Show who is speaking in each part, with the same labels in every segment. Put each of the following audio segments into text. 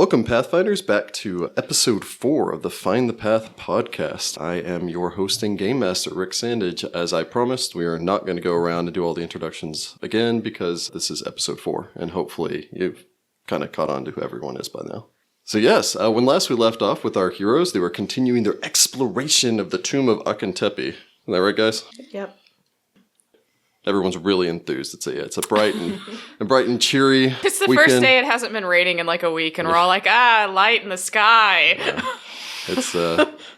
Speaker 1: Welcome, Pathfinders, back to episode 4 of the Find the Path podcast. I am your hosting Gamemaster, Rick Sandidge. As I promised, we are not going to go around and do all the introductions again because this is episode 4, and hopefully you've kind of caught on to who everyone is by now. So yes, when last we left off with our heroes, they were continuing their exploration of the Tomb of Akhentepi. Is that right, guys?
Speaker 2: Yep.
Speaker 1: Everyone's really enthused. It's a bright and cheery
Speaker 3: It's the
Speaker 1: weekend.
Speaker 3: first day it hasn't been raining in like a week, and we're all like, light in the sky.
Speaker 1: Yeah. It's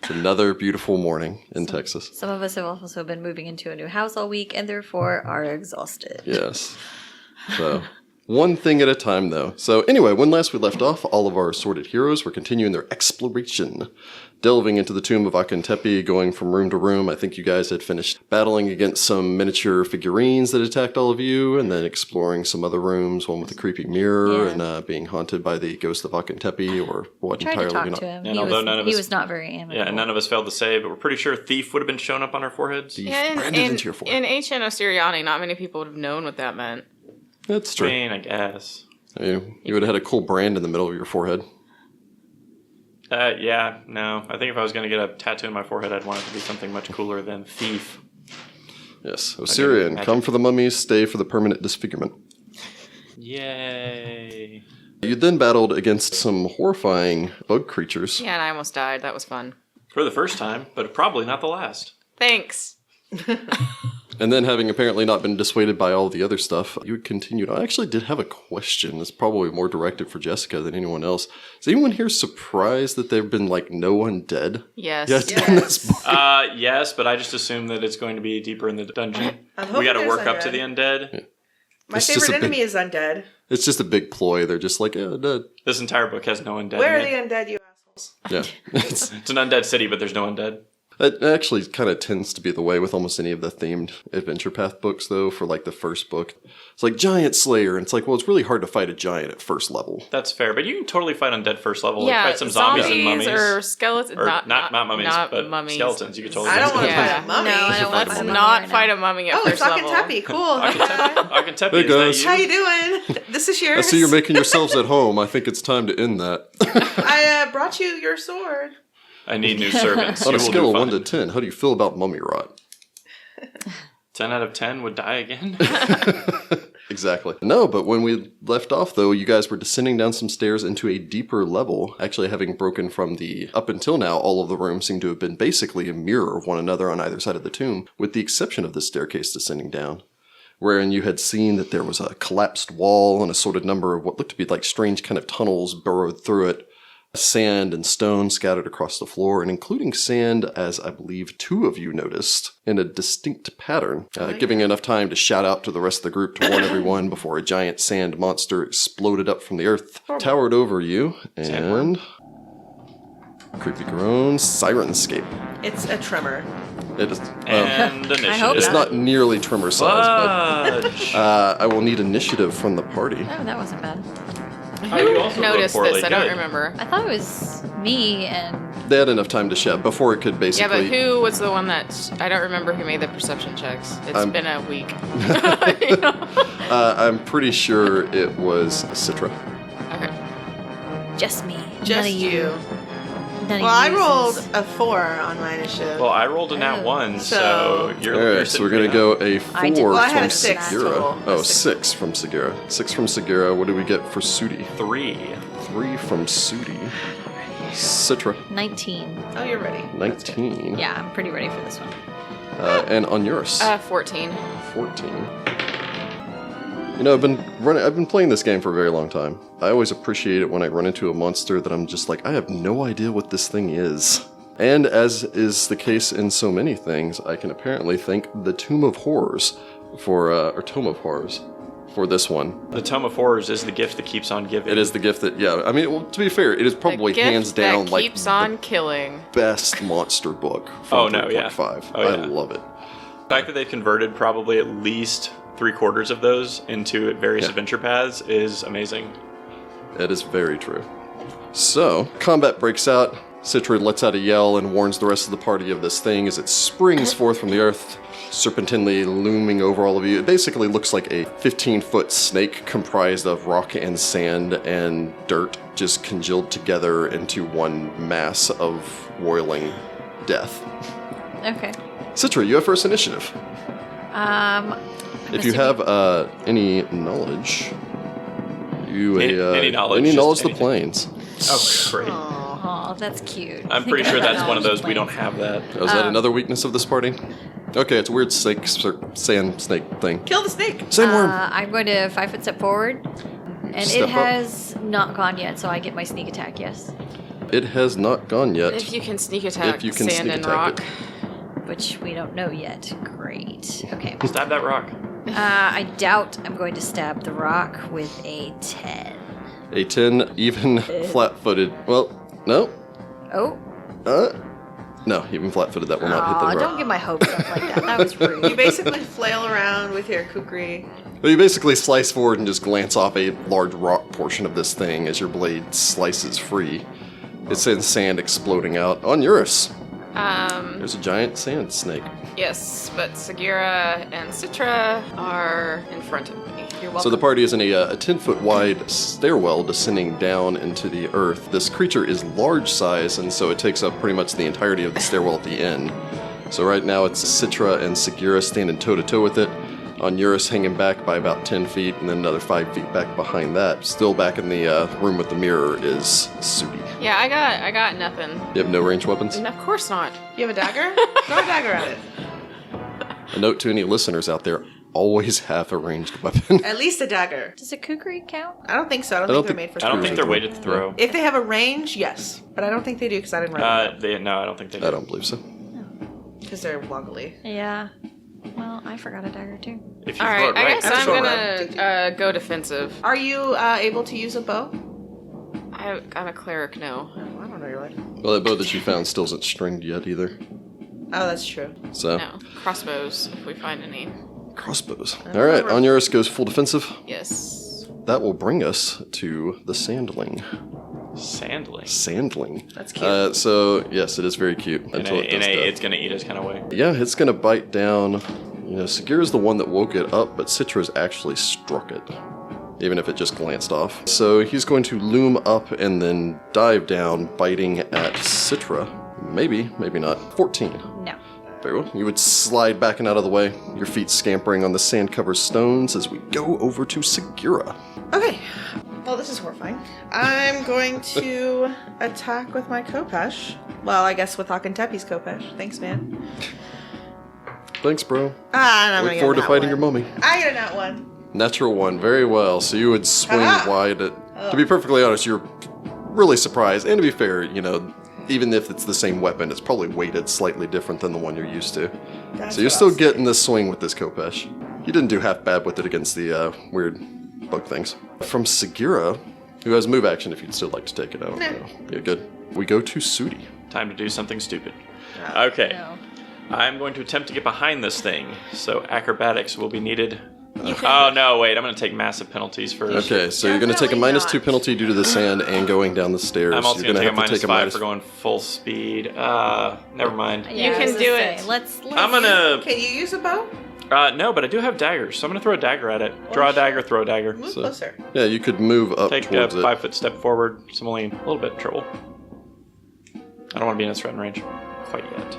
Speaker 1: another beautiful morning in Texas.
Speaker 4: Some of us have also been moving into a new house all week and therefore are exhausted.
Speaker 1: Yes. So, one thing at a time, though. So, anyway, when last we left off, all of our assorted heroes were continuing their exploration, delving into the Tomb of Akhentepi, going from room to room. I think you guys had finished battling against some miniature figurines that attacked all of you, and then exploring some other rooms, one with a creepy mirror, and being haunted by the ghost of Akhentepi, or what
Speaker 4: Tried
Speaker 1: entirely
Speaker 4: to talk
Speaker 1: you're not.
Speaker 4: to him.
Speaker 5: And although none of us
Speaker 4: was not very amiable.
Speaker 5: Yeah, and none of us failed to save, but we're pretty sure thief would have been shown up on our foreheads.
Speaker 1: Branded into your forehead.
Speaker 3: In ancient Osiriani, not many people would have known what that meant.
Speaker 1: That's true.
Speaker 5: I guess.
Speaker 1: I mean, you would have had a cool brand in the middle of your forehead.
Speaker 5: Yeah, no. I think if I was going to get a tattoo on my forehead, I'd want it to be something much cooler than thief.
Speaker 1: Yes, Osirian, come for the mummies, stay for the permanent disfigurement.
Speaker 5: Yay.
Speaker 1: You then battled against some horrifying bug creatures.
Speaker 3: Yeah, and I almost died. That was fun.
Speaker 5: For the first time, but probably not the last.
Speaker 3: Thanks.
Speaker 1: And then, having apparently not been dissuaded by all the other stuff, you continued. I actually did have a question. It's probably more directed for Jessica than anyone else. Is anyone here surprised that there have been, no undead?
Speaker 3: Yes.
Speaker 1: Yet in this book?
Speaker 5: Yes, but I just assume that it's going to be deeper in the dungeon.
Speaker 2: I'm
Speaker 5: We got to
Speaker 2: hoping
Speaker 5: work
Speaker 2: there's
Speaker 5: up to the undead.
Speaker 1: Yeah.
Speaker 2: My
Speaker 1: It's just
Speaker 2: favorite
Speaker 1: a big-
Speaker 2: enemy is undead.
Speaker 1: It's just a big ploy. They're just like, yeah, dead.
Speaker 5: This entire book has no undead
Speaker 2: Where are
Speaker 5: in
Speaker 2: the
Speaker 5: it.
Speaker 2: undead, you assholes?
Speaker 1: Yeah.
Speaker 5: It's an undead city, but there's no undead.
Speaker 1: It actually kind of tends to be the way with almost any of the themed Adventure Path books, though, for the first book. It's like Giant Slayer, and it's like, well, it's really hard to fight a giant at first level.
Speaker 5: That's fair, but you can totally fight undead first level.
Speaker 3: Yeah,
Speaker 5: Fight some zombies and mummies.
Speaker 3: or skeletons.
Speaker 5: Or not mummies, but
Speaker 3: mummies.
Speaker 5: skeletons. You could totally
Speaker 2: I don't want to
Speaker 3: Yeah.
Speaker 2: fight a mummy.
Speaker 4: No, I don't want
Speaker 3: Let's
Speaker 4: to
Speaker 3: not fight a mummy at
Speaker 2: Oh, it's
Speaker 3: first level.
Speaker 2: Akhentepi. Cool.
Speaker 5: Akhentepi,
Speaker 1: Hey,
Speaker 5: is
Speaker 1: guys.
Speaker 5: that
Speaker 2: How
Speaker 5: you?
Speaker 2: you doing? This is yours.
Speaker 1: I see you're making yourselves at home. I think it's time to end that.
Speaker 2: I brought you your sword.
Speaker 5: I need new servants.
Speaker 1: On
Speaker 5: You
Speaker 1: a
Speaker 5: will
Speaker 1: scale
Speaker 5: do
Speaker 1: of 1
Speaker 5: fine.
Speaker 1: to 10, how do you feel about mummy rot?
Speaker 5: 10 out of 10 would die again.
Speaker 1: Exactly. No, but when we left off, though, you guys were descending down some stairs into a deeper level, actually having broken from the, up until now, all of the rooms seem to have been basically a mirror of one another on either side of the tomb, with the exception of the staircase descending down, wherein you had seen that there was a collapsed wall and a sorted number of what looked to be like strange kind of tunnels burrowed through it, sand and stone scattered across the floor, and including sand, as I believe 2 of you noticed, in a distinct pattern, giving enough time to shout out to the rest of the group to warn everyone before a giant sand monster exploded up from the earth, towered over you, and... creepy groans, Sirenscape.
Speaker 2: It's a tremor.
Speaker 1: It is...
Speaker 5: And initiative.
Speaker 4: I hope
Speaker 1: it's not nearly trimmer size,
Speaker 5: Fudge.
Speaker 1: but I will need initiative from the party.
Speaker 4: Oh, that wasn't bad.
Speaker 5: Oh, you also
Speaker 3: Noticed
Speaker 5: wrote poorly.
Speaker 3: this. I don't
Speaker 5: Good.
Speaker 3: remember.
Speaker 4: I thought it was me and...
Speaker 1: They had enough time to shout before it could
Speaker 3: Yeah,
Speaker 1: basically...
Speaker 3: but who was the one that... I don't remember who made the perception checks. It's been a week. You know?
Speaker 1: I'm pretty sure it was Sitra.
Speaker 3: Okay.
Speaker 4: Just me.
Speaker 2: Just
Speaker 4: None of
Speaker 2: you.
Speaker 4: None
Speaker 2: Well, I
Speaker 4: of you
Speaker 2: rolled
Speaker 4: uses-
Speaker 2: a 4 on my initiative.
Speaker 5: Well, I rolled a nat 1, so
Speaker 2: So-
Speaker 5: you're
Speaker 1: Alright, so we're going to go a 4
Speaker 4: I did-
Speaker 1: from
Speaker 4: well,
Speaker 2: I had a 6
Speaker 1: Sagira.
Speaker 2: total.
Speaker 1: Oh,
Speaker 2: A
Speaker 1: 6 from Sagira. 6 from Sagira. What do we get for Sudi?
Speaker 5: 3.
Speaker 1: 3 from Sudi. Sitra,
Speaker 4: 19.
Speaker 2: Oh, you're ready.
Speaker 1: 19.
Speaker 4: Yeah, I'm pretty ready for this one.
Speaker 1: And Onuris,
Speaker 3: 14.
Speaker 1: 14. You know, I've been playing this game for a very long time. I always appreciate it when I run into a monster that I'm just like, I have no idea what this thing is. And as is the case in so many things, I can apparently thank the Tomb of Horrors or Tome of Horrors for this one.
Speaker 5: The Tome of Horrors is the gift that keeps on giving.
Speaker 1: It is the gift that, yeah, I mean, well, to be fair, it is probably
Speaker 3: The gift
Speaker 1: hands down
Speaker 3: that
Speaker 1: like
Speaker 3: keeps on killing.
Speaker 1: best monster book from
Speaker 5: Oh, no, yeah.
Speaker 1: 3.5.
Speaker 5: Oh, yeah.
Speaker 1: I love it.
Speaker 5: The fact that they've converted probably at least 3/4 of those into various adventure paths is amazing.
Speaker 1: It is very true. So, combat breaks out. Sitra lets out a yell and warns the rest of the party of this thing as it springs forth from the earth, serpentinely looming over all of you. It basically looks like a 15-foot snake comprised of rock and sand and dirt just congealed together into one mass of roiling death.
Speaker 4: Okay.
Speaker 1: Citra, you have first initiative. If you have any knowledge,
Speaker 5: any knowledge,
Speaker 1: any
Speaker 5: just
Speaker 1: knowledge of the
Speaker 5: anything.
Speaker 1: planes.
Speaker 5: Oh, great.
Speaker 4: Oh, that's cute.
Speaker 5: I'm pretty sure that's one of those we don't have that.
Speaker 1: Oh, is that another weakness of this party? Okay, it's a weird snake, sand snake thing.
Speaker 2: Kill the snake.
Speaker 1: Sandworm.
Speaker 4: I'm going to 5 foot step forward. And
Speaker 1: Step
Speaker 4: it
Speaker 1: up.
Speaker 4: has not gone yet, so I get my sneak attack, yes.
Speaker 1: It has not gone yet.
Speaker 3: If you can sneak attack
Speaker 1: If you can
Speaker 3: sand
Speaker 1: sneak
Speaker 3: and
Speaker 1: attack
Speaker 3: rock.
Speaker 4: Which we don't know yet. Great. Okay.
Speaker 5: Stab that rock.
Speaker 4: I doubt I'm going to stab the rock with a 10.
Speaker 1: A 10, even flat-footed. Well, no.
Speaker 4: Oh.
Speaker 1: No, even flat-footed, that will not hit
Speaker 4: Aw,
Speaker 1: the rock.
Speaker 4: don't get my hopes up like that. That was
Speaker 2: You
Speaker 4: rude.
Speaker 2: basically flail around with your kukri.
Speaker 1: Well, you basically slice forward and just glance off a large rock portion of this thing as your blade slices free. It sends sand exploding out. Onuris, there's a giant sand snake.
Speaker 3: Yes, but Sagira and Sitra are in front of me. You're welcome.
Speaker 1: So the party is in a 10-foot wide stairwell descending down into the earth. This creature is large size, and so it takes up pretty much the entirety of the stairwell at the end. So right now it's Sitra and Sagira standing toe-to-toe with it. Onuris hanging back by about 10 feet, and then another 5 feet back behind that. Still back in the room with the mirror is Sudi.
Speaker 3: Yeah, I got nothing.
Speaker 1: You have no ranged weapons?
Speaker 3: And of course not.
Speaker 2: You have a dagger? Throw a dagger at it.
Speaker 1: A note to any listeners out there, always have a ranged weapon.
Speaker 2: At least a dagger.
Speaker 4: Does a kukri count?
Speaker 2: I don't think so. I don't think they're made for
Speaker 5: I don't think
Speaker 2: shooting.
Speaker 5: they're weighted to throw.
Speaker 2: If they have a range, yes. But I don't think they do because I didn't write it.
Speaker 5: No, I don't think they do.
Speaker 1: I don't believe so.
Speaker 2: Because they're woggly.
Speaker 4: Yeah. Well, I forgot a dagger too.
Speaker 5: If you
Speaker 3: All
Speaker 5: throw
Speaker 3: right,
Speaker 5: it right,
Speaker 3: I guess
Speaker 2: that's
Speaker 3: I'm
Speaker 2: all
Speaker 3: gonna go defensive.
Speaker 2: Are you able to use a bow?
Speaker 3: I'm a cleric, no.
Speaker 2: Oh, I don't know your life.
Speaker 1: Well, that bow that you found still isn't stringed yet either.
Speaker 2: Oh, that's true.
Speaker 1: So,
Speaker 3: No. Crossbows, if we find any.
Speaker 1: crossbows. All right, Onuris goes full defensive.
Speaker 3: Yes.
Speaker 1: That will bring us to the sandling.
Speaker 5: Sandling.
Speaker 1: Sandling.
Speaker 2: That's cute.
Speaker 1: So, yes, it is very cute.
Speaker 5: In
Speaker 1: Until it does
Speaker 5: a
Speaker 1: death.
Speaker 5: it's gonna eat us kind of way.
Speaker 1: Yeah, it's going to bite down. You know, Sagira's the one that woke it up, but Citra's actually struck it, even if it just glanced off. So he's going to loom up and then dive down, biting at Sitra. Maybe, maybe not. 14.
Speaker 4: No.
Speaker 1: Very well. You would slide back and out of the way, your feet scampering on the sand-covered stones as we go over to Sagira.
Speaker 2: Okay. Well, this is horrifying. I'm going to attack with my Kopesh. Well, I guess with Akhentepi's Kopesh. Thanks, man.
Speaker 1: Thanks, bro.
Speaker 2: I'm
Speaker 1: Look forward to fighting your mummy.
Speaker 2: I get a nat one.
Speaker 1: Natural one, very well. So you would swing
Speaker 2: Ah!
Speaker 1: wide. To be perfectly honest, you're really surprised. And to be fair, you know, even if it's the same weapon, it's probably weighted slightly different than the one you're used to.
Speaker 2: That's
Speaker 1: So you're
Speaker 2: what I
Speaker 1: still
Speaker 2: was
Speaker 1: getting this swing with this Kopesh. You didn't do half bad with it against the weird bug things. From Sagira, who has move action if you'd still like to take it. I don't know. Yeah, good. We go to Sudi.
Speaker 5: Time to do something stupid. Okay.
Speaker 4: No.
Speaker 5: I'm going to attempt to get behind this thing, so acrobatics will be needed. Oh, no, wait, I'm going to take massive penalties first.
Speaker 1: Okay, so you're going to take a
Speaker 2: Definitely
Speaker 1: -2
Speaker 2: not.
Speaker 1: penalty due to the sand and going down the stairs.
Speaker 5: I'm also
Speaker 1: you're
Speaker 5: going to
Speaker 1: gonna
Speaker 5: take a
Speaker 1: have
Speaker 5: -5 for going full speed. Never mind.
Speaker 3: You can
Speaker 4: I was
Speaker 3: do
Speaker 4: gonna
Speaker 3: it.
Speaker 4: say, Let's
Speaker 5: I'm going to...
Speaker 2: Can you use a bow?
Speaker 5: No, but I do have daggers, so I'm going to throw a dagger at it. Draw a dagger, throw a dagger.
Speaker 2: Move
Speaker 1: So-
Speaker 2: closer.
Speaker 1: Yeah, you could move up
Speaker 5: Take a
Speaker 1: towards it.
Speaker 5: 5-foot step forward, so I'm only a little bit in trouble. I don't want to be in its threatened range quite yet.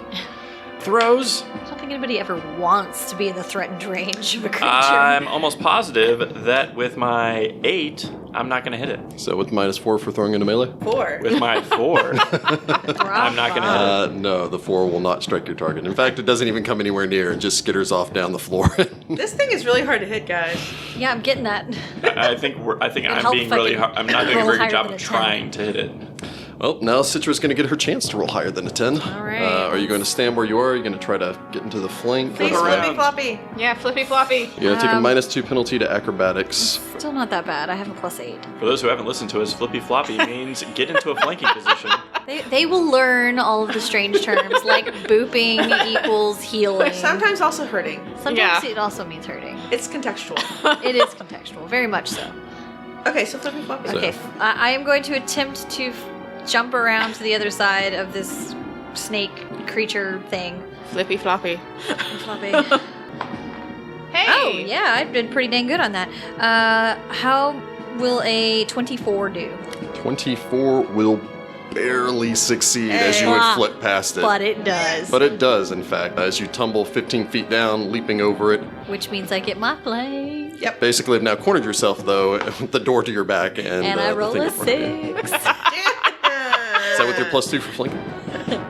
Speaker 5: Throws.
Speaker 4: I don't think anybody ever wants to be in the threatened range of a creature.
Speaker 5: I'm almost positive that with my 8, I'm not going to hit it.
Speaker 1: So with -4 for throwing into melee?
Speaker 2: 4.
Speaker 5: With my 4, I'm not going to hit it.
Speaker 1: No, the 4 will not strike your target. In fact, it doesn't even come anywhere near and just skitters off down the floor.
Speaker 2: This thing is really hard to hit, guys.
Speaker 4: Yeah, I'm getting that.
Speaker 5: I think I'm
Speaker 4: help
Speaker 5: being
Speaker 4: if I
Speaker 5: really
Speaker 4: can
Speaker 5: hard. I'm not doing a
Speaker 4: roll
Speaker 5: very good
Speaker 4: higher
Speaker 5: job
Speaker 4: than
Speaker 5: of
Speaker 4: a 10.
Speaker 5: trying to hit it.
Speaker 1: Well, now Citra's going to get her chance to roll higher than a 10.
Speaker 4: All right.
Speaker 1: Are you going to stand where you are? Are you going to try to get into the flank?
Speaker 2: Please,
Speaker 5: around.
Speaker 2: flippy floppy.
Speaker 3: Yeah, flippy floppy.
Speaker 1: You're going to take a -2 penalty to acrobatics.
Speaker 4: Still not that bad. I have a +8.
Speaker 5: For those who haven't listened to us, flippy floppy means get into a flanking position.
Speaker 4: They will learn all of the strange terms like booping equals healing.
Speaker 2: Sometimes also hurting.
Speaker 4: Sometimes
Speaker 3: Yeah.
Speaker 4: it also means hurting.
Speaker 2: It's contextual.
Speaker 4: It is contextual, very much so.
Speaker 2: Okay, so flippy floppy.
Speaker 1: So-
Speaker 4: Okay, I am going to attempt to jump around to the other side of this snake creature thing.
Speaker 3: Flippy floppy.
Speaker 4: Floppy.
Speaker 3: Hey!
Speaker 4: Oh, yeah, I've been pretty dang good on that. How will a 24 do?
Speaker 1: 24 will barely succeed as you would flip past it.
Speaker 4: But it does.
Speaker 1: But it does, in fact, as you tumble 15 feet down, leaping over it.
Speaker 4: Which means I get my play.
Speaker 2: Yep.
Speaker 1: Basically, have now cornered yourself, though, with the door to your back and
Speaker 4: I
Speaker 1: the
Speaker 4: roll
Speaker 1: thing
Speaker 4: a
Speaker 1: in front of you.
Speaker 4: 6.
Speaker 1: Is that with your +2 for flanking?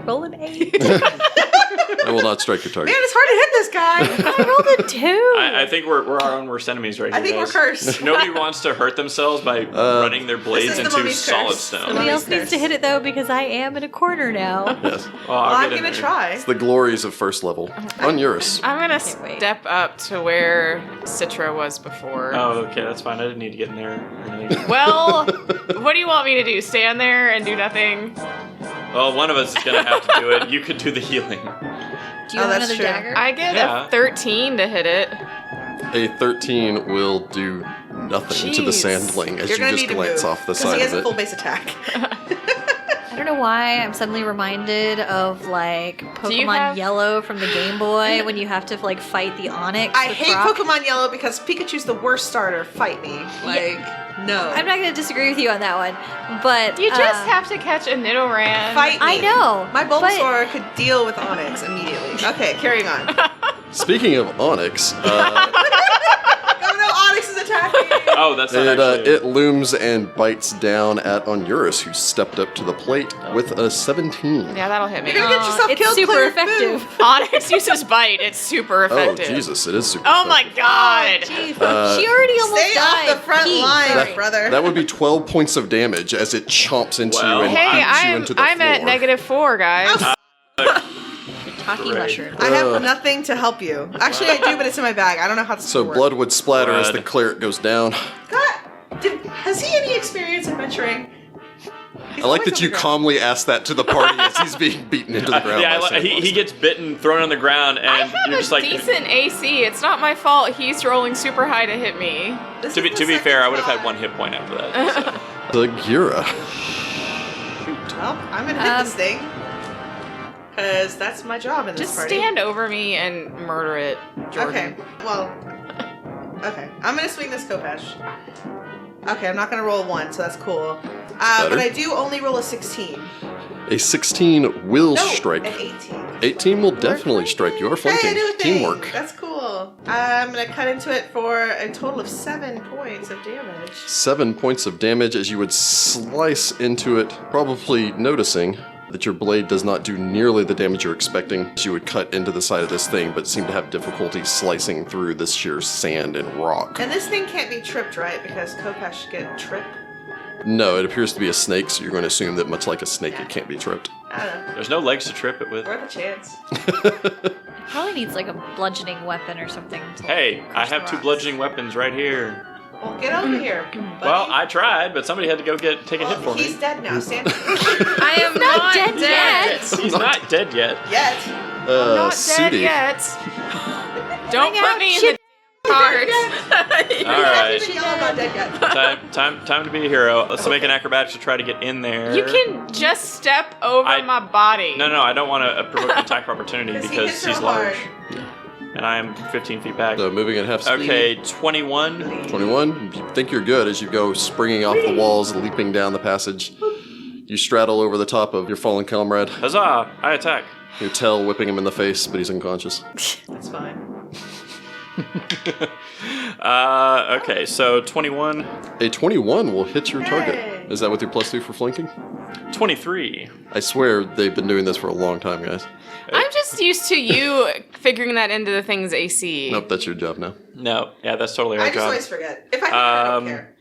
Speaker 4: Roll an 8.
Speaker 1: I will not strike your target.
Speaker 2: Man, it's hard to hit this guy.
Speaker 4: I rolled a 2.
Speaker 5: I think we're our own worst enemies right here.
Speaker 2: I think we're
Speaker 5: guys.
Speaker 2: cursed.
Speaker 5: Nobody wants to hurt themselves by running their blades
Speaker 2: is the
Speaker 5: into
Speaker 2: mummy's
Speaker 5: solid
Speaker 2: curse.
Speaker 5: stone.
Speaker 4: Somebody else needs to hit it, though, because I am in a corner now.
Speaker 1: Yes.
Speaker 5: Well,
Speaker 2: I'm
Speaker 5: get in
Speaker 2: gonna
Speaker 5: there.
Speaker 2: try.
Speaker 1: It's the glories of first level. Onuris.
Speaker 3: I'm gonna
Speaker 4: Can't wait.
Speaker 3: step up to where Sitra was before.
Speaker 5: Oh, okay, that's fine. I didn't need to get in there or anything.
Speaker 3: Well, what do you want me to do? Stand there and do nothing?
Speaker 5: Well, one of us is gonna have to do it. You could do the healing.
Speaker 4: Do you have
Speaker 2: that's
Speaker 4: another
Speaker 2: true.
Speaker 4: dagger?
Speaker 3: I get
Speaker 5: Yeah.
Speaker 3: a 13 to hit it.
Speaker 1: A 13 will do nothing to the
Speaker 3: Jeez.
Speaker 1: sandling as
Speaker 2: You're
Speaker 1: you
Speaker 2: gonna
Speaker 1: just
Speaker 2: need to
Speaker 1: glance
Speaker 2: move,
Speaker 1: off the
Speaker 2: 'cause
Speaker 1: side
Speaker 2: he has
Speaker 1: of
Speaker 2: a full
Speaker 1: it.
Speaker 2: base attack.
Speaker 4: I don't know why I'm suddenly reminded of like
Speaker 3: you
Speaker 4: Pokemon
Speaker 3: have-
Speaker 4: Yellow from the Game Boy when you have to like fight the Onyx.
Speaker 2: I
Speaker 4: with
Speaker 2: hate
Speaker 4: rock.
Speaker 2: Pokemon Yellow because Pikachu's the worst starter. Fight me. Like, no.
Speaker 4: I'm not going to disagree with you on that one, but
Speaker 3: You just have to catch a Nidoran.
Speaker 2: Fight me.
Speaker 4: I know.
Speaker 2: My
Speaker 4: but-
Speaker 2: Bulbasaur could deal with Onyx immediately. Okay, carrying on.
Speaker 1: Speaking of Onyx,
Speaker 2: Oh no, Onyx is attacking!
Speaker 5: Oh, that's not actually.
Speaker 1: it looms and bites down at Onuris, who stepped up to the plate with a 17.
Speaker 3: Yeah, that'll hit me.
Speaker 2: You're gonna get yourself
Speaker 4: It's
Speaker 2: killed.
Speaker 4: super
Speaker 2: Cleric,
Speaker 4: effective.
Speaker 2: move.
Speaker 3: Onyx uses bite. It's super
Speaker 1: Oh,
Speaker 3: effective.
Speaker 1: Jesus, it is super
Speaker 3: Oh my
Speaker 1: effective.
Speaker 3: god.
Speaker 4: Jeez. She already almost
Speaker 2: Stay
Speaker 4: died.
Speaker 2: off the front
Speaker 4: Pete,
Speaker 2: line,
Speaker 4: sorry.
Speaker 2: brother.
Speaker 1: That would be 12 points of damage as it chomps into
Speaker 5: Well,
Speaker 1: you and
Speaker 3: Hey,
Speaker 1: beats you into the
Speaker 3: I'm
Speaker 1: floor.
Speaker 3: at -4, guys.
Speaker 4: Hockey
Speaker 5: Great.
Speaker 4: mushroom.
Speaker 2: I have nothing to help you. Actually, I do, but it's in my bag. I don't know how this
Speaker 1: So
Speaker 2: will work.
Speaker 1: blood would splatter as the
Speaker 5: Blood.
Speaker 1: cleric goes down.
Speaker 2: God, has he any experience adventuring? He's
Speaker 1: I like
Speaker 2: always
Speaker 1: that
Speaker 2: on
Speaker 1: you
Speaker 2: the ground.
Speaker 1: calmly ask that to the party as he's being beaten into the ground.
Speaker 5: Yeah,
Speaker 1: by
Speaker 5: he
Speaker 1: sandworms.
Speaker 5: gets bitten, thrown on the ground, and
Speaker 3: I have
Speaker 5: you're
Speaker 3: a
Speaker 5: just like.
Speaker 3: decent AC. It's not my fault he's rolling super high to hit me.
Speaker 2: This
Speaker 5: To
Speaker 2: is
Speaker 5: be
Speaker 2: the
Speaker 5: fair,
Speaker 2: second
Speaker 5: I would have had
Speaker 2: try.
Speaker 5: 1 hit point after that. So.
Speaker 1: Sagira.
Speaker 2: Well, I'm gonna hit this thing. Because that's my job in this
Speaker 3: Just
Speaker 2: party.
Speaker 3: stand over me and murder it, Jordan.
Speaker 2: Okay, well. Okay, I'm gonna swing this Kopesh. Okay, I'm not gonna roll a 1, so that's cool. But
Speaker 1: better.
Speaker 2: I do only roll a 16.
Speaker 1: A 16 will
Speaker 2: No,
Speaker 1: strike.
Speaker 2: an 18.
Speaker 1: 18 will definitely strike. You are
Speaker 2: Hey, I
Speaker 1: flanking.
Speaker 2: do a thing.
Speaker 1: Teamwork.
Speaker 2: That's cool. I'm gonna cut into it for a total of 7 points of damage.
Speaker 1: 7 points of damage as you would slice into it, probably noticing that your blade does not do nearly the damage you're expecting. You would cut into the side of this thing, but seem to have difficulty slicing through this sheer sand and rock.
Speaker 2: And this thing can't be tripped, right? Because Kopesh get tripped.
Speaker 1: No, it appears to be a snake, so you're going to assume that much like a snake, it can't be tripped.
Speaker 2: I don't know.
Speaker 5: There's no legs to trip it with.
Speaker 2: Worth a chance.
Speaker 4: Probably needs like a bludgeoning weapon or something. to
Speaker 5: Hey, I
Speaker 2: Crush the
Speaker 5: have 2
Speaker 2: rocks.
Speaker 5: bludgeoning weapons right here.
Speaker 2: Well, get over here. Buddy.
Speaker 5: Well, I tried, but somebody had to go take a hit for
Speaker 2: He's
Speaker 5: me.
Speaker 2: dead now. Stand.
Speaker 3: I am not
Speaker 4: dead yet.
Speaker 5: He's not dead yet.
Speaker 2: Yet.
Speaker 3: I'm not dead
Speaker 1: Sudi.
Speaker 3: yet. Don't
Speaker 4: Bring
Speaker 3: put
Speaker 4: out
Speaker 3: me in
Speaker 4: shit.
Speaker 3: the cards.
Speaker 5: All right.
Speaker 2: Even yell about dead yet.
Speaker 5: Time to be a hero. Let's make an acrobatics to try to get in there.
Speaker 3: You can just step over
Speaker 5: I-
Speaker 3: my body.
Speaker 5: No, I don't want to provoke an attack of opportunity
Speaker 2: 'Cause he
Speaker 5: because
Speaker 2: hits
Speaker 5: he's
Speaker 2: real
Speaker 5: large.
Speaker 2: hard.
Speaker 5: And I am 15 feet back.
Speaker 1: So moving at half speed.
Speaker 5: Okay, 21.
Speaker 1: 21. You think you're good as you go springing off the walls, leaping down the passage. You straddle over the top of your fallen comrade,
Speaker 5: Huzzah! I attack.
Speaker 1: your tail whipping him in the face, but he's unconscious.
Speaker 2: That's fine.
Speaker 5: Okay, so 21,
Speaker 1: A 21 will hit your
Speaker 2: Yay.
Speaker 1: target. Is that with your +2 for flanking?
Speaker 5: 23.
Speaker 1: I swear they've been doing this for a long time, guys.
Speaker 3: I'm just used to you figuring that into the thing's AC.
Speaker 1: Nope, that's your job now.
Speaker 5: No, yeah, that's totally
Speaker 2: I
Speaker 5: our
Speaker 2: just
Speaker 5: job.
Speaker 2: always forget. If I can, I don't care.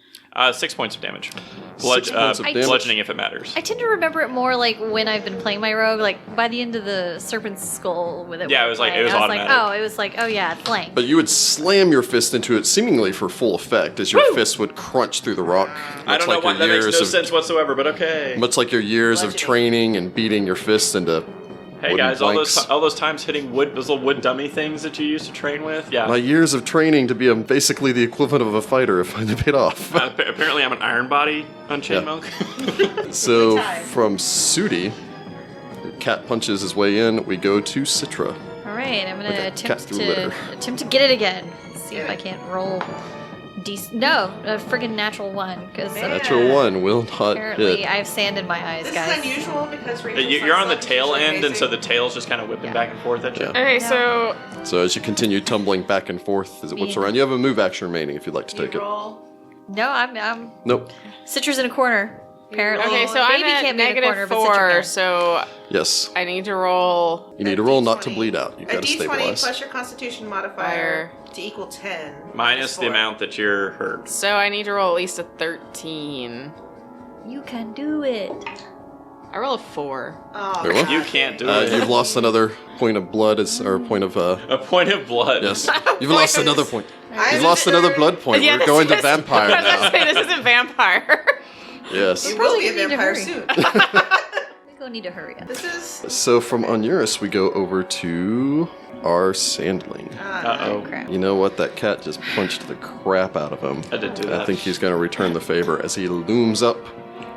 Speaker 5: 6 points of damage.
Speaker 1: 6 points of damage.
Speaker 5: Bludgeoning if it matters.
Speaker 4: I tend to remember it more like when I've been playing my rogue, like by the end of the serpent's skull with it.
Speaker 5: Yeah,
Speaker 4: we're
Speaker 5: it was like-
Speaker 4: playing,
Speaker 5: it was
Speaker 4: I
Speaker 5: automatic.
Speaker 4: oh yeah, flank.
Speaker 1: But you would slam your fist into it seemingly for full effect as your fist would crunch through the rock.
Speaker 5: I don't know why that makes no sense whatsoever, but okay.
Speaker 1: Much like your years of
Speaker 2: Bludgeoning.
Speaker 1: training and beating your fists into
Speaker 5: Hey
Speaker 1: wooden
Speaker 5: guys,
Speaker 1: planks.
Speaker 5: all those times hitting those little wood dummy things that you used to train with. Yeah.
Speaker 1: My years of training to be basically the equivalent of a fighter have finally paid off.
Speaker 5: Apparently, I'm an iron body unchained
Speaker 1: Yeah.
Speaker 5: monk.
Speaker 1: So
Speaker 2: time.
Speaker 1: from Sudi, cat punches his way in. We go to Sitra.
Speaker 4: All right, I'm gonna
Speaker 1: Like a cat
Speaker 4: attempt
Speaker 1: through litter.
Speaker 4: to get it again. See if
Speaker 2: Yeah.
Speaker 4: I can't roll. No, a friggin' natural one because
Speaker 2: Man.
Speaker 1: Natural one will not
Speaker 4: apparently
Speaker 1: hit.
Speaker 4: I have sand in my eyes,
Speaker 2: This
Speaker 4: guys.
Speaker 2: is unusual because Rachel's
Speaker 5: You're on the
Speaker 2: not
Speaker 5: tail
Speaker 2: usually
Speaker 5: end, and so
Speaker 2: amazing.
Speaker 5: the tail's just kind of whipping
Speaker 4: Yeah.
Speaker 5: back and forth at you.
Speaker 1: Yeah.
Speaker 3: Okay, so
Speaker 1: So as you continue tumbling back and forth as it whips
Speaker 4: Yeah.
Speaker 1: around, you have a move action remaining if you'd like to
Speaker 2: You
Speaker 1: take it.
Speaker 2: roll.
Speaker 4: No, I'm
Speaker 1: Nope.
Speaker 4: Citra's in a corner. Apparently,
Speaker 3: okay, so I'm
Speaker 4: Baby
Speaker 3: at
Speaker 4: can't be in a
Speaker 3: negative
Speaker 4: corner, but Citra
Speaker 3: 4,
Speaker 4: can.
Speaker 3: so
Speaker 1: Yes.
Speaker 3: I need to roll.
Speaker 1: You need
Speaker 2: A
Speaker 1: to roll not to
Speaker 2: D20.
Speaker 1: bleed out. You've
Speaker 2: A
Speaker 1: got to
Speaker 2: D20
Speaker 1: stabilize.
Speaker 2: plus your Constitution modifier to equal 10.
Speaker 5: Minus the
Speaker 2: Four.
Speaker 5: amount that you're hurt.
Speaker 3: So I need to roll at least a 13.
Speaker 4: You can do it.
Speaker 3: I roll a 4.
Speaker 2: Oh,
Speaker 1: Very well.
Speaker 2: God.
Speaker 5: You can't do
Speaker 1: You've
Speaker 5: it.
Speaker 1: lost another point of blood, or point of,
Speaker 5: A point of blood.
Speaker 1: yes. You've lost another point.
Speaker 2: I'm
Speaker 1: You've lost
Speaker 2: sure
Speaker 1: another blood point.
Speaker 3: Yeah,
Speaker 1: We're
Speaker 3: this
Speaker 1: going to
Speaker 3: is-
Speaker 1: vampire
Speaker 3: I was gonna
Speaker 1: now.
Speaker 3: say, this isn't vampire.
Speaker 1: Yes.
Speaker 2: You will be a
Speaker 4: Probably need to
Speaker 2: vampire
Speaker 4: hurry.
Speaker 2: soon.
Speaker 4: We go need to hurry up.
Speaker 2: This is.
Speaker 1: So from Onuris, we go over to our Sandling.
Speaker 5: Uh-oh.
Speaker 4: Crap.
Speaker 1: You know what? That cat just punched the crap out of him.
Speaker 5: I did do
Speaker 1: I
Speaker 5: that.
Speaker 1: think he's going to return the favor as he looms up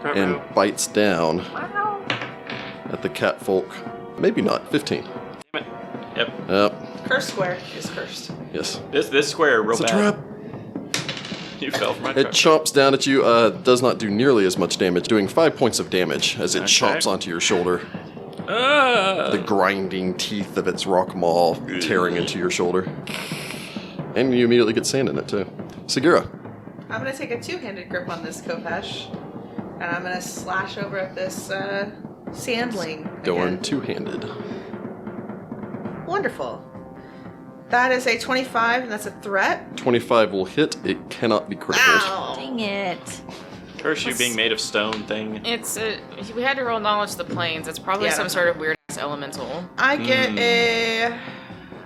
Speaker 1: and bites down
Speaker 4: Wow.
Speaker 1: at the catfolk. Maybe not. 15.
Speaker 5: Damn it. Yep.
Speaker 1: Yep.
Speaker 2: Cursed square is cursed.
Speaker 1: Yes.
Speaker 5: This square real
Speaker 1: It's a
Speaker 5: bad.
Speaker 1: trap.
Speaker 5: You fell for my
Speaker 1: It
Speaker 5: trap.
Speaker 1: chomps down at you. Does not do nearly as much damage, doing 5 points of damage as it
Speaker 5: Okay.
Speaker 1: chomps onto your shoulder. The grinding teeth of its rock maw tearing into your shoulder. And you immediately get sand in it too. Sagira.
Speaker 2: I'm going to take a two-handed grip on this Kopesh, and I'm going to slash over at this Sandling.
Speaker 1: Going
Speaker 2: again.
Speaker 1: two-handed.
Speaker 2: Wonderful. That is a 25, and that's a threat.
Speaker 1: 25 will hit. It cannot be critical.
Speaker 2: Ow!
Speaker 4: Dang it.
Speaker 5: Curse you being made of stone thing.
Speaker 3: It's we had to roll knowledge of the planes. It's probably
Speaker 2: Yeah,
Speaker 3: some
Speaker 2: that's
Speaker 3: sort of weird ass elemental.
Speaker 2: I get a.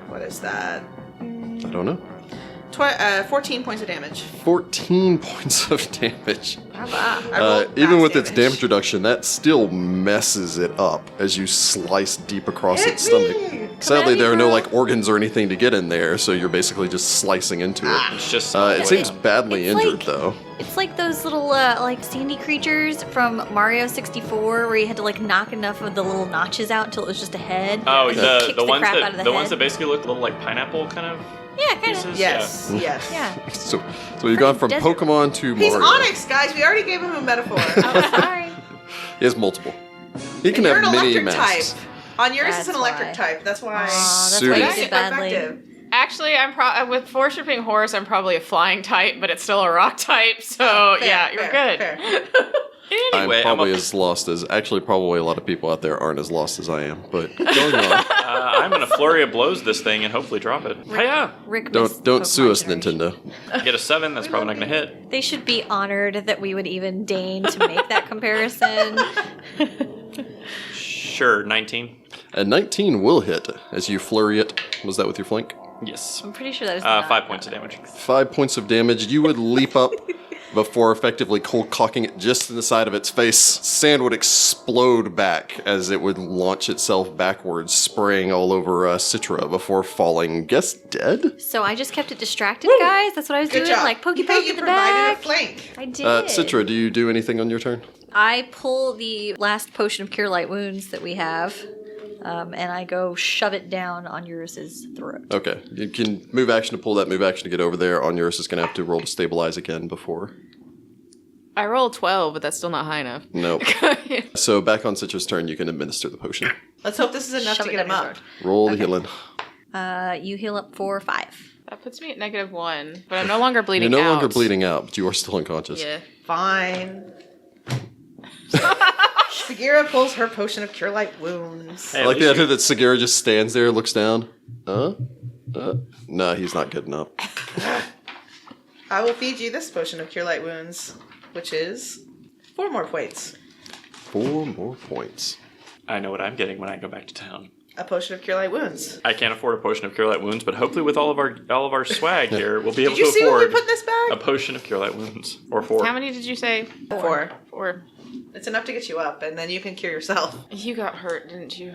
Speaker 2: What is that?
Speaker 1: I don't know.
Speaker 2: 14 points of damage.
Speaker 1: 14 points of damage.
Speaker 2: I rolled
Speaker 1: Even
Speaker 2: max
Speaker 1: with its damage reduction, that still messes it up as you slice deep across
Speaker 2: Hit
Speaker 1: its stomach.
Speaker 2: me!
Speaker 1: Sadly,
Speaker 4: at me,
Speaker 1: there are no
Speaker 4: bro.
Speaker 1: like organs or anything to get in there, so you're basically just slicing into it.
Speaker 5: It's just.
Speaker 1: It seems badly
Speaker 4: It's
Speaker 1: injured
Speaker 4: like-
Speaker 1: though.
Speaker 4: It's like those little like sandy creatures from Mario 64 where you had to like knock enough of the little notches out until it was just a head.
Speaker 5: Oh,
Speaker 4: Like,
Speaker 5: the
Speaker 4: kicks
Speaker 5: ones
Speaker 4: crap
Speaker 5: that
Speaker 4: out of
Speaker 5: the ones
Speaker 4: head.
Speaker 5: that basically look a little like pineapple kind of
Speaker 4: Yeah, kind
Speaker 5: pieces.
Speaker 4: of.
Speaker 2: Yes, yes.
Speaker 4: Yeah.
Speaker 1: So you've gone from
Speaker 4: desert.
Speaker 1: Pokemon to
Speaker 2: He's
Speaker 1: Mario.
Speaker 2: Onyx, guys. We already gave him a metaphor.
Speaker 4: Oh, sorry.
Speaker 1: He has multiple. He can
Speaker 2: You're
Speaker 1: have
Speaker 2: an
Speaker 1: mini
Speaker 2: electric
Speaker 1: masks.
Speaker 2: type. On yours is
Speaker 4: That's
Speaker 2: an electric
Speaker 4: why.
Speaker 2: type. That's why.
Speaker 4: Aw, that's
Speaker 1: Sudi.
Speaker 4: why you
Speaker 1: That's
Speaker 4: did badly.
Speaker 2: effective.
Speaker 3: Actually, I'm with worshipping Horus. I'm probably a flying type, but it's still a rock type. So
Speaker 2: Fair,
Speaker 3: yeah, you're
Speaker 2: fair,
Speaker 3: good.
Speaker 2: fair.
Speaker 5: Anyway,
Speaker 1: I'm probably
Speaker 5: I'm,
Speaker 1: as lost as actually probably a lot of people out there aren't as lost as I am. But going on.
Speaker 5: I'm gonna flurry of blows this thing and hopefully drop it. Hiya!
Speaker 4: Rick missed
Speaker 1: Don't sue
Speaker 4: Pokemon
Speaker 1: us,
Speaker 4: generation.
Speaker 1: Nintendo.
Speaker 5: Get a 7. That's probably not gonna hit.
Speaker 4: They should be honored that we would even deign to make that comparison.
Speaker 5: Sure, 19.
Speaker 1: A 19 will hit as you flurry it. Was that with your flank?
Speaker 5: Yes.
Speaker 4: I'm pretty sure that is not
Speaker 5: 5 points of damage.
Speaker 1: 5 points of damage. You would leap up before effectively cold cocking it just in the side of its face. Sand would explode back as it would launch itself backwards, spraying all over Sitra before falling, guess dead?
Speaker 4: So I just kept it distracted, guys. That's what I was
Speaker 2: Good
Speaker 4: doing.
Speaker 2: job.
Speaker 4: Like pokey
Speaker 2: Hey,
Speaker 4: poke
Speaker 2: you
Speaker 4: in the
Speaker 2: provided
Speaker 4: back.
Speaker 2: a flank.
Speaker 4: I did.
Speaker 1: Sitra, do you do anything on your turn?
Speaker 4: I pull the last potion of Cure Light Wounds that we have, and I go shove it down on Eurus's throat.
Speaker 1: Okay. You can move action to pull that move action to get over there. Onuris is going to have to roll to stabilize again before.
Speaker 3: I rolled 12, but that's still not high enough.
Speaker 1: Nope. So back on Citra's turn, you can administer the potion.
Speaker 2: Let's hope this is enough
Speaker 4: Shove
Speaker 2: to
Speaker 4: it
Speaker 2: get him
Speaker 4: down
Speaker 2: up.
Speaker 4: his
Speaker 1: Roll the healing.
Speaker 4: You heal up for 5.
Speaker 3: That puts me at -1, but I'm no longer
Speaker 1: You're
Speaker 3: bleeding
Speaker 1: no
Speaker 3: out.
Speaker 1: longer bleeding out, but you are still unconscious.
Speaker 3: Yeah.
Speaker 2: Fine. Sagira pulls her potion of Cure Light Wounds.
Speaker 5: Hey,
Speaker 1: I
Speaker 5: at
Speaker 1: like the
Speaker 5: least
Speaker 1: idea that Sagira just stands there, looks down. No, he's not getting up.
Speaker 2: I will feed you this potion of Cure Light Wounds, which is 4 more points.
Speaker 1: 4 more points.
Speaker 5: I know what I'm getting when I go back to town.
Speaker 2: A potion of Cure Light Wounds.
Speaker 5: I can't afford a potion of Cure Light Wounds, but hopefully with all of our swag here, we'll be able
Speaker 2: Did you
Speaker 5: to
Speaker 2: see what we
Speaker 5: afford
Speaker 2: put in this
Speaker 5: a
Speaker 2: bag?
Speaker 5: potion of Cure Light Wounds. Or 4.
Speaker 3: How many did you say?
Speaker 2: 4.
Speaker 3: 4.
Speaker 2: It's enough to get you up, and then you can cure yourself.
Speaker 3: You got hurt, didn't you?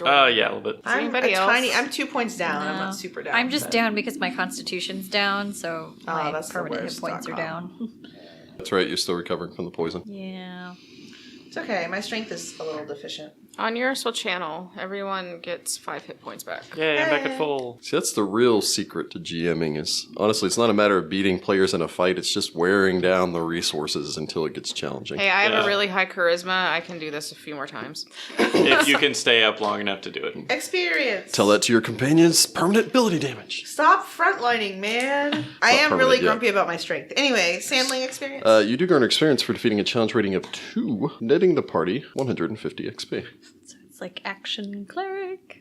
Speaker 5: Yeah, a little bit.
Speaker 3: Anybody else?
Speaker 2: I'm 2 points down. I'm not super down.
Speaker 4: I'm just
Speaker 2: but-
Speaker 4: down because my constitution's down, so my
Speaker 2: that's the
Speaker 4: permanent hit
Speaker 2: worst.
Speaker 4: points are
Speaker 2: .com.
Speaker 4: down.
Speaker 1: That's right, you're still recovering from the poison.
Speaker 4: Yeah.
Speaker 2: It's okay. My strength is a little deficient.
Speaker 3: On your switch channel, everyone gets 5 hit points back.
Speaker 5: Yay, I'm back at full.
Speaker 1: See, that's the real secret to GMing is, honestly, it's not a matter of beating players in a fight, it's just wearing down the resources until it gets challenging.
Speaker 3: Hey, I have
Speaker 5: Yeah.
Speaker 3: a really high charisma. I can do this a few more times.
Speaker 5: If you can stay up long enough to do it.
Speaker 2: Experience.
Speaker 1: Tell that to your companions, permanent ability damage.
Speaker 2: Stop frontlining, man. I am
Speaker 1: permanent,
Speaker 2: really
Speaker 1: yeah.
Speaker 2: grumpy about my strength. Anyway, Sandling experience.
Speaker 1: You do garner experience for defeating a challenge rating of 2, netting the party 150 XP.
Speaker 4: So it's like action cleric.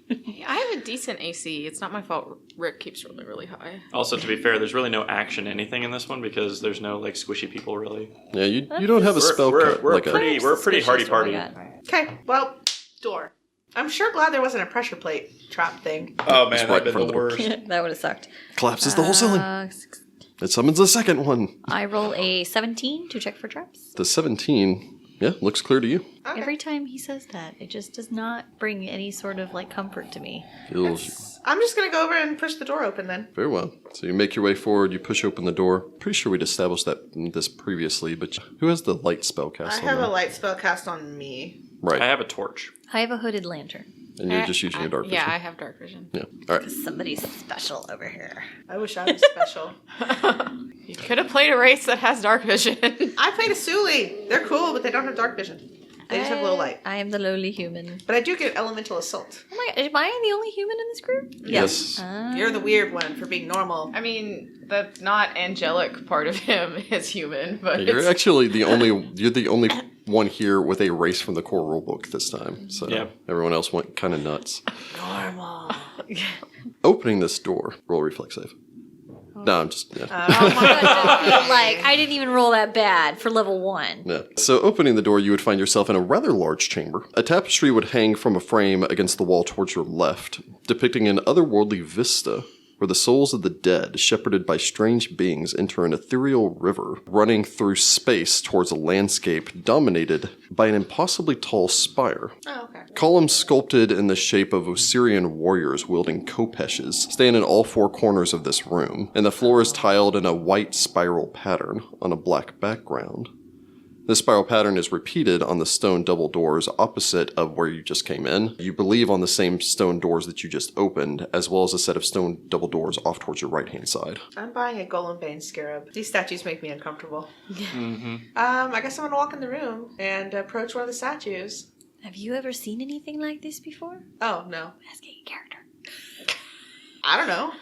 Speaker 3: Hey, I have a decent AC. It's not my fault Rick keeps rolling really high.
Speaker 5: Also, to be fair, there's really no action anything in this one because there's no like squishy people really.
Speaker 1: Yeah, you don't have a spell cut
Speaker 5: We're
Speaker 1: like
Speaker 5: pretty hardy
Speaker 4: Suspicious
Speaker 5: party.
Speaker 4: what we got.
Speaker 2: Okay, well, door. I'm sure glad there wasn't a pressure plate trap thing.
Speaker 5: Oh
Speaker 1: It's
Speaker 5: man,
Speaker 1: right
Speaker 5: I've been
Speaker 1: from
Speaker 5: the
Speaker 1: the-
Speaker 5: worst.
Speaker 4: That would have sucked.
Speaker 1: collapses the whole ceiling. It summons the second one.
Speaker 4: I roll a 17 to check for traps.
Speaker 1: The 17, yeah, looks clear to you.
Speaker 2: Okay.
Speaker 4: Every time he says that, it just does not bring any sort of like comfort to me.
Speaker 1: Feels
Speaker 2: I'm just gonna go over and push the door open then.
Speaker 1: very well. So you make your way forward, you push open the door. Pretty sure we'd established this previously, but who has the light spell cast
Speaker 2: I
Speaker 1: on
Speaker 2: have a
Speaker 1: there?
Speaker 2: light spell cast on me.
Speaker 1: Right,
Speaker 5: I have a torch.
Speaker 4: I have a hooded lantern.
Speaker 1: and you're just using your dark vision.
Speaker 3: Yeah, I have dark vision.
Speaker 1: Yeah. All right.
Speaker 4: Somebody's special over here.
Speaker 2: I wish I was special.
Speaker 3: You could have played a race that has dark vision.
Speaker 2: I played a Suli. They're cool, but they don't have dark vision. They just have low light.
Speaker 4: I am the lowly human.
Speaker 2: But I do get elemental assault.
Speaker 4: Oh my, am I the only human in this group?
Speaker 1: Yes.
Speaker 2: You're the weird one for being normal.
Speaker 3: I mean, the not angelic part of him is human, but
Speaker 1: You're
Speaker 3: it's,
Speaker 1: actually the only one here with a race from the core rulebook this time. So
Speaker 5: Yeah.
Speaker 1: everyone else went kind of nuts.
Speaker 2: Normal.
Speaker 1: Opening this door, roll reflex save. No, I'm just yeah.
Speaker 4: Like, I didn't even roll that bad for level 1.
Speaker 1: Yeah. So opening the door, you would find yourself in a rather large chamber. A tapestry would hang from a frame against the wall towards your left, depicting an otherworldly vista where the souls of the dead, shepherded by strange beings, enter an ethereal river running through space towards a landscape dominated by an impossibly tall spire.
Speaker 2: Oh, okay.
Speaker 1: Columns sculpted in the shape of Osirian warriors wielding kopeshes stand in all 4 corners of this room, and the floor is tiled in a white spiral pattern on a black background. This spiral pattern is repeated on the stone double doors opposite of where you just came in. You believe on the same stone doors that you just opened, as well as a set of stone double doors off towards your right-hand side.
Speaker 2: I'm buying a golem bane scarab. These statues make me uncomfortable.
Speaker 5: Mm-hmm.
Speaker 2: I guess I'm gonna walk in the room and approach one of the statues.
Speaker 4: Have you ever seen anything like this before?
Speaker 2: Oh, no.
Speaker 4: Asking a character.
Speaker 2: I don't know.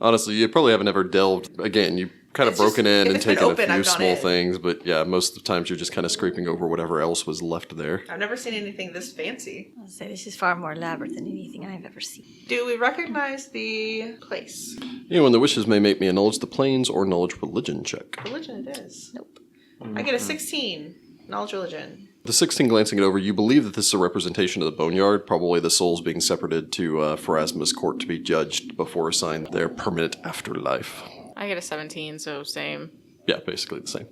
Speaker 1: Honestly, you probably haven't ever delved, again, you kind of
Speaker 2: It's just-
Speaker 1: broken in
Speaker 2: if
Speaker 1: and
Speaker 2: it's been
Speaker 1: taken a
Speaker 2: open,
Speaker 1: few
Speaker 2: I've gone
Speaker 1: small
Speaker 2: in.
Speaker 1: things, but yeah, most of the times you're just kind of scraping over whatever else was left there.
Speaker 2: I've never seen anything this fancy.
Speaker 4: I'll say this is far more elaborate than anything I've ever seen.
Speaker 2: Do we recognize the place?
Speaker 1: Anyone that wishes may make me a knowledge the planes or knowledge religion check.
Speaker 2: Religion it is.
Speaker 4: Nope.
Speaker 2: I get a 16. Knowledge religion.
Speaker 1: The 16 glancing it over, you believe that this is a representation of the boneyard, probably the souls being separated to Pharasma's court to be judged before assigned their permanent afterlife.
Speaker 3: I get a 17, so same.
Speaker 1: Yeah, basically the same.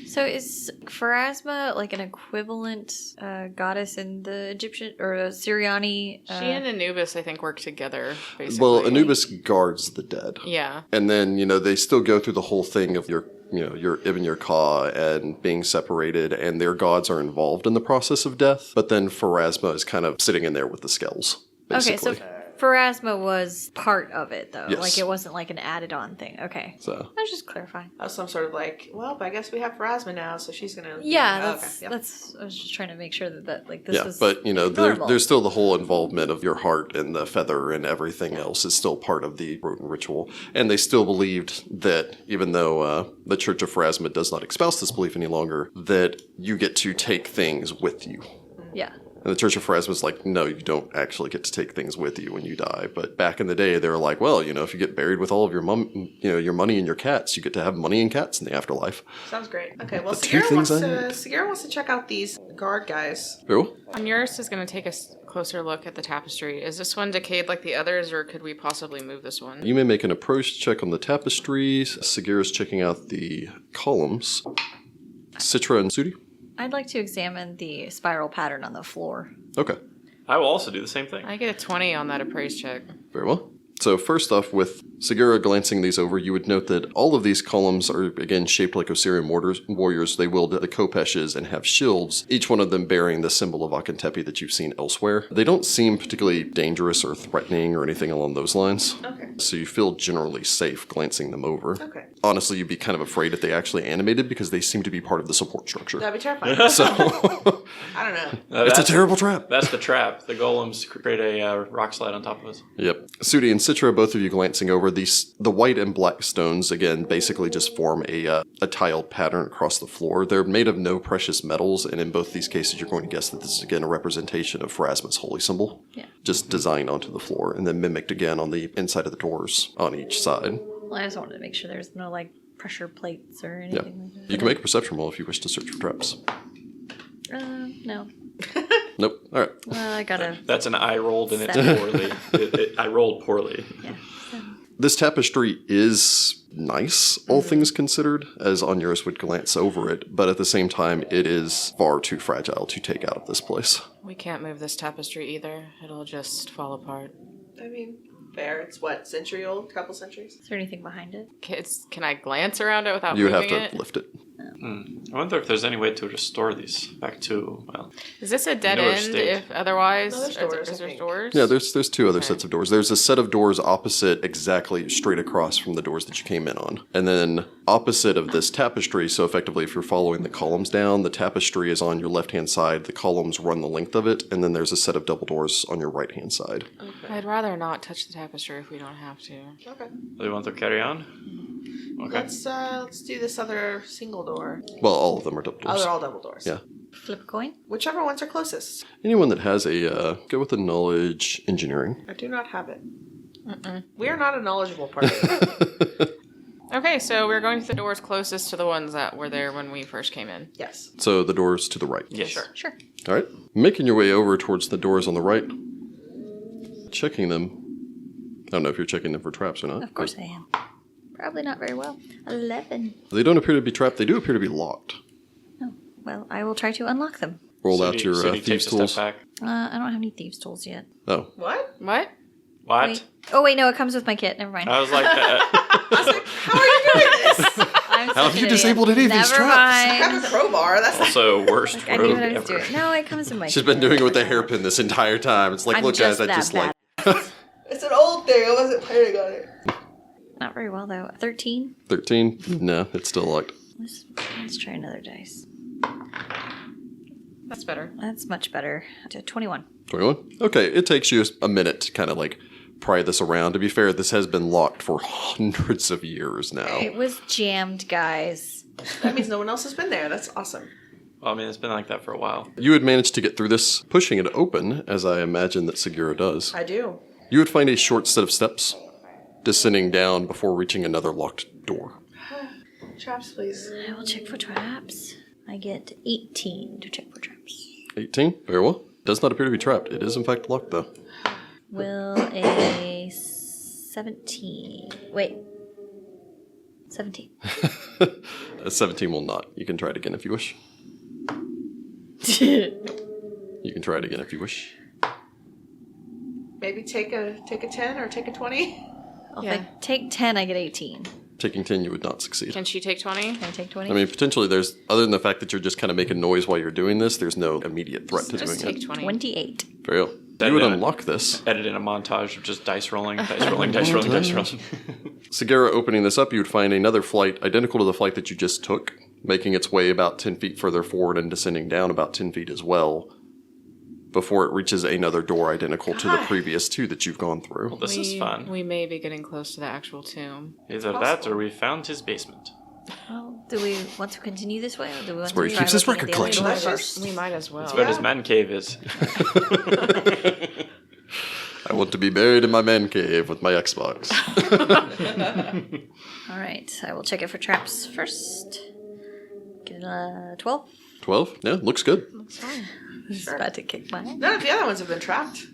Speaker 4: So is Pharasma like an equivalent goddess in the Egyptian or Syriani?
Speaker 3: She and Anubis, I think, work together, basically.
Speaker 1: Well, Anubis guards the dead.
Speaker 3: Yeah.
Speaker 1: And then, they still go through the whole thing of your Ibn your Ka and being separated, and their gods are involved in the process of death. But then Pharasma is kind of sitting in there with the skulls, basically.
Speaker 4: Okay, so Pharasma was part of it, though.
Speaker 1: Yes.
Speaker 4: Like, it wasn't like an added-on thing. Okay.
Speaker 1: So,
Speaker 4: I was just clarifying.
Speaker 2: I was some sort of like, well, I guess we have Pharasma now, so she's gonna.
Speaker 4: Yeah,
Speaker 2: Oh,
Speaker 4: that's,
Speaker 2: okay, yeah.
Speaker 4: that's, I was just trying to make sure that like, this
Speaker 1: yeah,
Speaker 4: was
Speaker 1: but,
Speaker 4: normal.
Speaker 1: there's still the whole involvement of your heart and the feather and everything else is still part of the Roten ritual. And they still believed that, even though the Church of Pharasma does not espouse this belief any longer, that you get to take things with you.
Speaker 4: Yeah.
Speaker 1: And the Church of Pharasma is like, no, you don't actually get to take things with you when you die. But back in the day, they were like, well, if you get buried with all of your your money and your cats, you get to have money and cats in the afterlife.
Speaker 2: Sounds great. Okay, well,
Speaker 1: The two
Speaker 2: Sagira wants to check out these guard guys.
Speaker 1: Cool.
Speaker 3: Onuris is going to take a closer look at the tapestry. Is this one decayed like the others, or could we possibly move this one?
Speaker 1: You may make an approach check on the tapestries. Sagira's checking out the columns. Sitra and Sudi?
Speaker 4: I'd like to examine the spiral pattern on the floor.
Speaker 1: Okay.
Speaker 5: I will also do the same thing.
Speaker 3: I get a 20 on that appraise check.
Speaker 1: Very well. So first off, with Sagira glancing these over, you would note that all of these columns are, again, shaped like Osirian warriors. They wield the kopeshes and have shields, each one of them bearing the symbol of Akhentepi that you've seen elsewhere. They don't seem particularly dangerous or threatening or anything along those lines.
Speaker 2: Okay.
Speaker 1: So you feel generally safe glancing them over.
Speaker 2: Okay.
Speaker 1: Honestly, you'd be kind of afraid if they actually animated because they seem to be part of the support structure.
Speaker 2: That'd be terrifying.
Speaker 1: So
Speaker 2: I don't know.
Speaker 1: it's a terrible trap.
Speaker 5: That's the trap. The golems create a rock slide on top of us.
Speaker 1: Yep. Sudi and Sitra, both of you glancing over these, the white and black stones, again, basically just form a tiled pattern across the floor. They're made of no precious metals, and in both these cases, you're going to guess that this is, again, a representation of Pharasma's holy symbol.
Speaker 4: Yeah.
Speaker 1: Just designed onto the floor, and then mimicked again on the inside of the doors on each side.
Speaker 4: Well, I just wanted to make sure there's no, like, pressure plates or anything like that.
Speaker 1: You can make a perception roll if you wish to search for traps.
Speaker 4: No.
Speaker 1: Nope. All right.
Speaker 4: Well, I gotta...
Speaker 5: That's an I rolled and it's
Speaker 4: 7.
Speaker 5: poorly. I rolled poorly.
Speaker 4: Yeah.
Speaker 1: This tapestry is nice, all things considered, as Onuris would glance over it, but at the same time, it is far too fragile to take out of this place.
Speaker 3: We can't move this tapestry either. It'll just fall apart.
Speaker 2: I mean, fair. It's what, century old? Couple centuries?
Speaker 4: Is there anything behind it?
Speaker 3: Can I glance around it without
Speaker 1: You would have
Speaker 3: moving
Speaker 1: to
Speaker 3: it?
Speaker 1: lift it.
Speaker 5: I wonder if there's any way to restore these back to, well...
Speaker 3: Is this a dead
Speaker 5: Newer
Speaker 3: end
Speaker 5: state.
Speaker 3: if otherwise?
Speaker 2: No, there's
Speaker 3: Is
Speaker 2: doors, I
Speaker 3: there
Speaker 2: think.
Speaker 3: doors?
Speaker 1: Yeah, there's two other
Speaker 3: Okay.
Speaker 1: sets of doors. There's a set of doors opposite, exactly straight across from the doors that you came in on. And then opposite of this tapestry, so effectively if you're following the columns down, the tapestry is on your left-hand side, the columns run the length of it, and then there's a set of double doors on your right-hand side.
Speaker 3: I'd rather not touch the tapestry if we don't have to.
Speaker 2: Okay.
Speaker 5: Do you want to carry on? Okay.
Speaker 2: Let's do this other single door.
Speaker 1: Well, all of them are double
Speaker 2: Oh,
Speaker 1: doors.
Speaker 2: they're all double doors.
Speaker 1: Yeah.
Speaker 4: Flip a coin?
Speaker 2: Whichever ones are closest.
Speaker 1: Anyone that has a, go with the knowledge engineering.
Speaker 2: I do not have it. We are not a knowledgeable party.
Speaker 3: Okay, so we're going to the doors closest to the ones that were there when we first came in.
Speaker 2: Yes.
Speaker 1: So the doors to the right.
Speaker 5: Yes.
Speaker 2: Sure.
Speaker 4: Sure.
Speaker 1: All right. Making your way over towards the doors on the right. Checking them. I don't know if you're checking them for traps or not.
Speaker 4: Of course I am. Probably not very well. 11.
Speaker 1: They don't appear to be trapped. They do appear to be locked.
Speaker 4: Oh, well, I will try to unlock them.
Speaker 1: Roll out your
Speaker 5: Sudi
Speaker 1: thieves'
Speaker 5: takes a
Speaker 1: tools.
Speaker 5: step back.
Speaker 4: I don't have any thieves' tools yet.
Speaker 1: Oh.
Speaker 2: What?
Speaker 3: What?
Speaker 5: What?
Speaker 4: Wait. Oh, wait, no, it comes with my kit. Never mind.
Speaker 5: I was like,
Speaker 2: How are you doing this?
Speaker 4: I'm
Speaker 1: How
Speaker 4: such
Speaker 1: have
Speaker 4: an
Speaker 1: you
Speaker 4: idiot. Never
Speaker 1: disabled any of these traps?
Speaker 2: I have
Speaker 4: mind.
Speaker 2: a crowbar. That's
Speaker 5: also worst
Speaker 4: I knew
Speaker 5: rogue
Speaker 4: what I was
Speaker 5: ever.
Speaker 4: doing. No, it comes with my
Speaker 1: She's
Speaker 4: kit.
Speaker 1: been doing it with a hairpin this entire time. It's like,
Speaker 4: I'm
Speaker 1: look,
Speaker 4: just
Speaker 1: guys, I
Speaker 4: that
Speaker 1: just
Speaker 4: bad.
Speaker 1: like
Speaker 2: it's an old thing. I wasn't planning on it.
Speaker 4: Not very well, though. 13.
Speaker 1: 13. No, it's still locked.
Speaker 4: Let's try another dice.
Speaker 3: That's better.
Speaker 4: That's much better. 21.
Speaker 1: 21. Okay, it takes you a minute to kind of like pry this around. To be fair, this has been locked for hundreds of years now.
Speaker 4: It was jammed, guys.
Speaker 2: That means no one else has been there. That's awesome.
Speaker 5: Well, I mean, it's been like that for a while.
Speaker 1: You would manage to get through this, pushing it open, as I imagine that Sagira does.
Speaker 2: I do.
Speaker 1: You would find a short set of steps, descending down before reaching another locked door.
Speaker 2: Traps, please.
Speaker 4: I will check for traps. I get 18 to check for traps.
Speaker 1: 18. Very well. Does not appear to be trapped. It is in fact locked, though.
Speaker 4: Will a 17. Wait. 17.
Speaker 1: A 17 will not. You can try it again if you wish. You can try it again if you wish.
Speaker 2: Maybe take a 10 or take a 20.
Speaker 3: Yeah.
Speaker 4: If I take 10, I get 18.
Speaker 1: Taking 10, you would not succeed.
Speaker 3: Can she take 20?
Speaker 4: Can I take 20?
Speaker 1: I mean, potentially there's, other than the fact that you're just kind of making noise while you're doing this, there's no immediate threat to
Speaker 3: Just
Speaker 1: doing
Speaker 3: take
Speaker 1: it.
Speaker 3: 20.
Speaker 4: 28.
Speaker 1: Very well.
Speaker 5: That
Speaker 1: You would
Speaker 5: did it.
Speaker 1: unlock this.
Speaker 5: Edit in a montage of just dice rolling, dice rolling, dice rolling, dice rolling.
Speaker 1: Sagira opening this up, you would find another flight identical to the flight that you just took, making its way about 10 feet further forward and descending down about 10 feet as well, before it reaches another door identical to the previous two that you've gone through.
Speaker 5: This is fun.
Speaker 3: We may be getting close to the actual tomb.
Speaker 5: Either that or we found his basement.
Speaker 4: Well, do we want to continue this way? Or do we want
Speaker 1: where
Speaker 4: to
Speaker 1: he
Speaker 4: try
Speaker 1: keeps his
Speaker 4: looking
Speaker 1: record
Speaker 4: at the other
Speaker 1: collection.
Speaker 4: doors
Speaker 2: Delicious.
Speaker 4: first?
Speaker 3: We might as well.
Speaker 5: That's where his man cave is.
Speaker 1: I want to be buried in my man cave with my Xbox.
Speaker 4: All right. I will check it for traps first. Get a 12.
Speaker 1: 12? Yeah, looks good.
Speaker 3: Looks fine.
Speaker 4: He's about to kick my ass.
Speaker 2: None of the other ones have been trapped.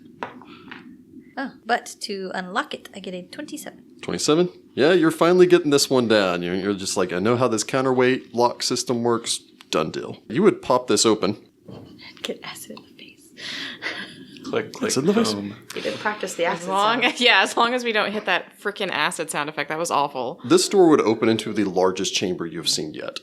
Speaker 4: Oh, but to unlock it, I get a 27.
Speaker 1: 27? Yeah, you're finally getting this one down. You're just like, I know how this counterweight lock system works. done deal. You would pop this open.
Speaker 4: Get acid in the face.
Speaker 5: Click, click,
Speaker 1: It's in the face.
Speaker 5: boom.
Speaker 2: We didn't practice the acid
Speaker 3: As long as we don't hit that freaking acid sound effect. That was awful.
Speaker 1: This door would open into the largest chamber you've seen yet.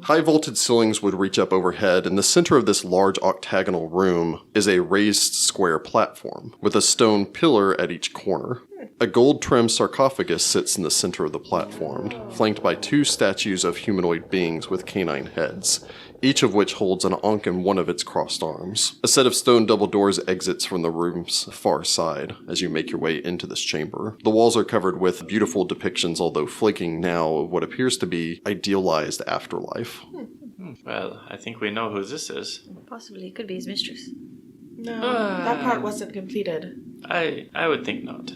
Speaker 1: High vaulted ceilings would reach up overhead. In the center of this large octagonal room is a raised square platform with a stone pillar at each corner. A gold-trimmed sarcophagus sits in the center of the platform, flanked by 2 statues of humanoid beings with canine heads, each of which holds an ankh in one of its crossed arms. A set of stone double doors exits from the room's far side as you make your way into this chamber. The walls are covered with beautiful depictions, although flaking now, of what appears to be idealized afterlife.
Speaker 5: Well, I think we know who this is.
Speaker 4: Possibly it could be his mistress.
Speaker 2: No, that part wasn't completed.
Speaker 5: I would think not.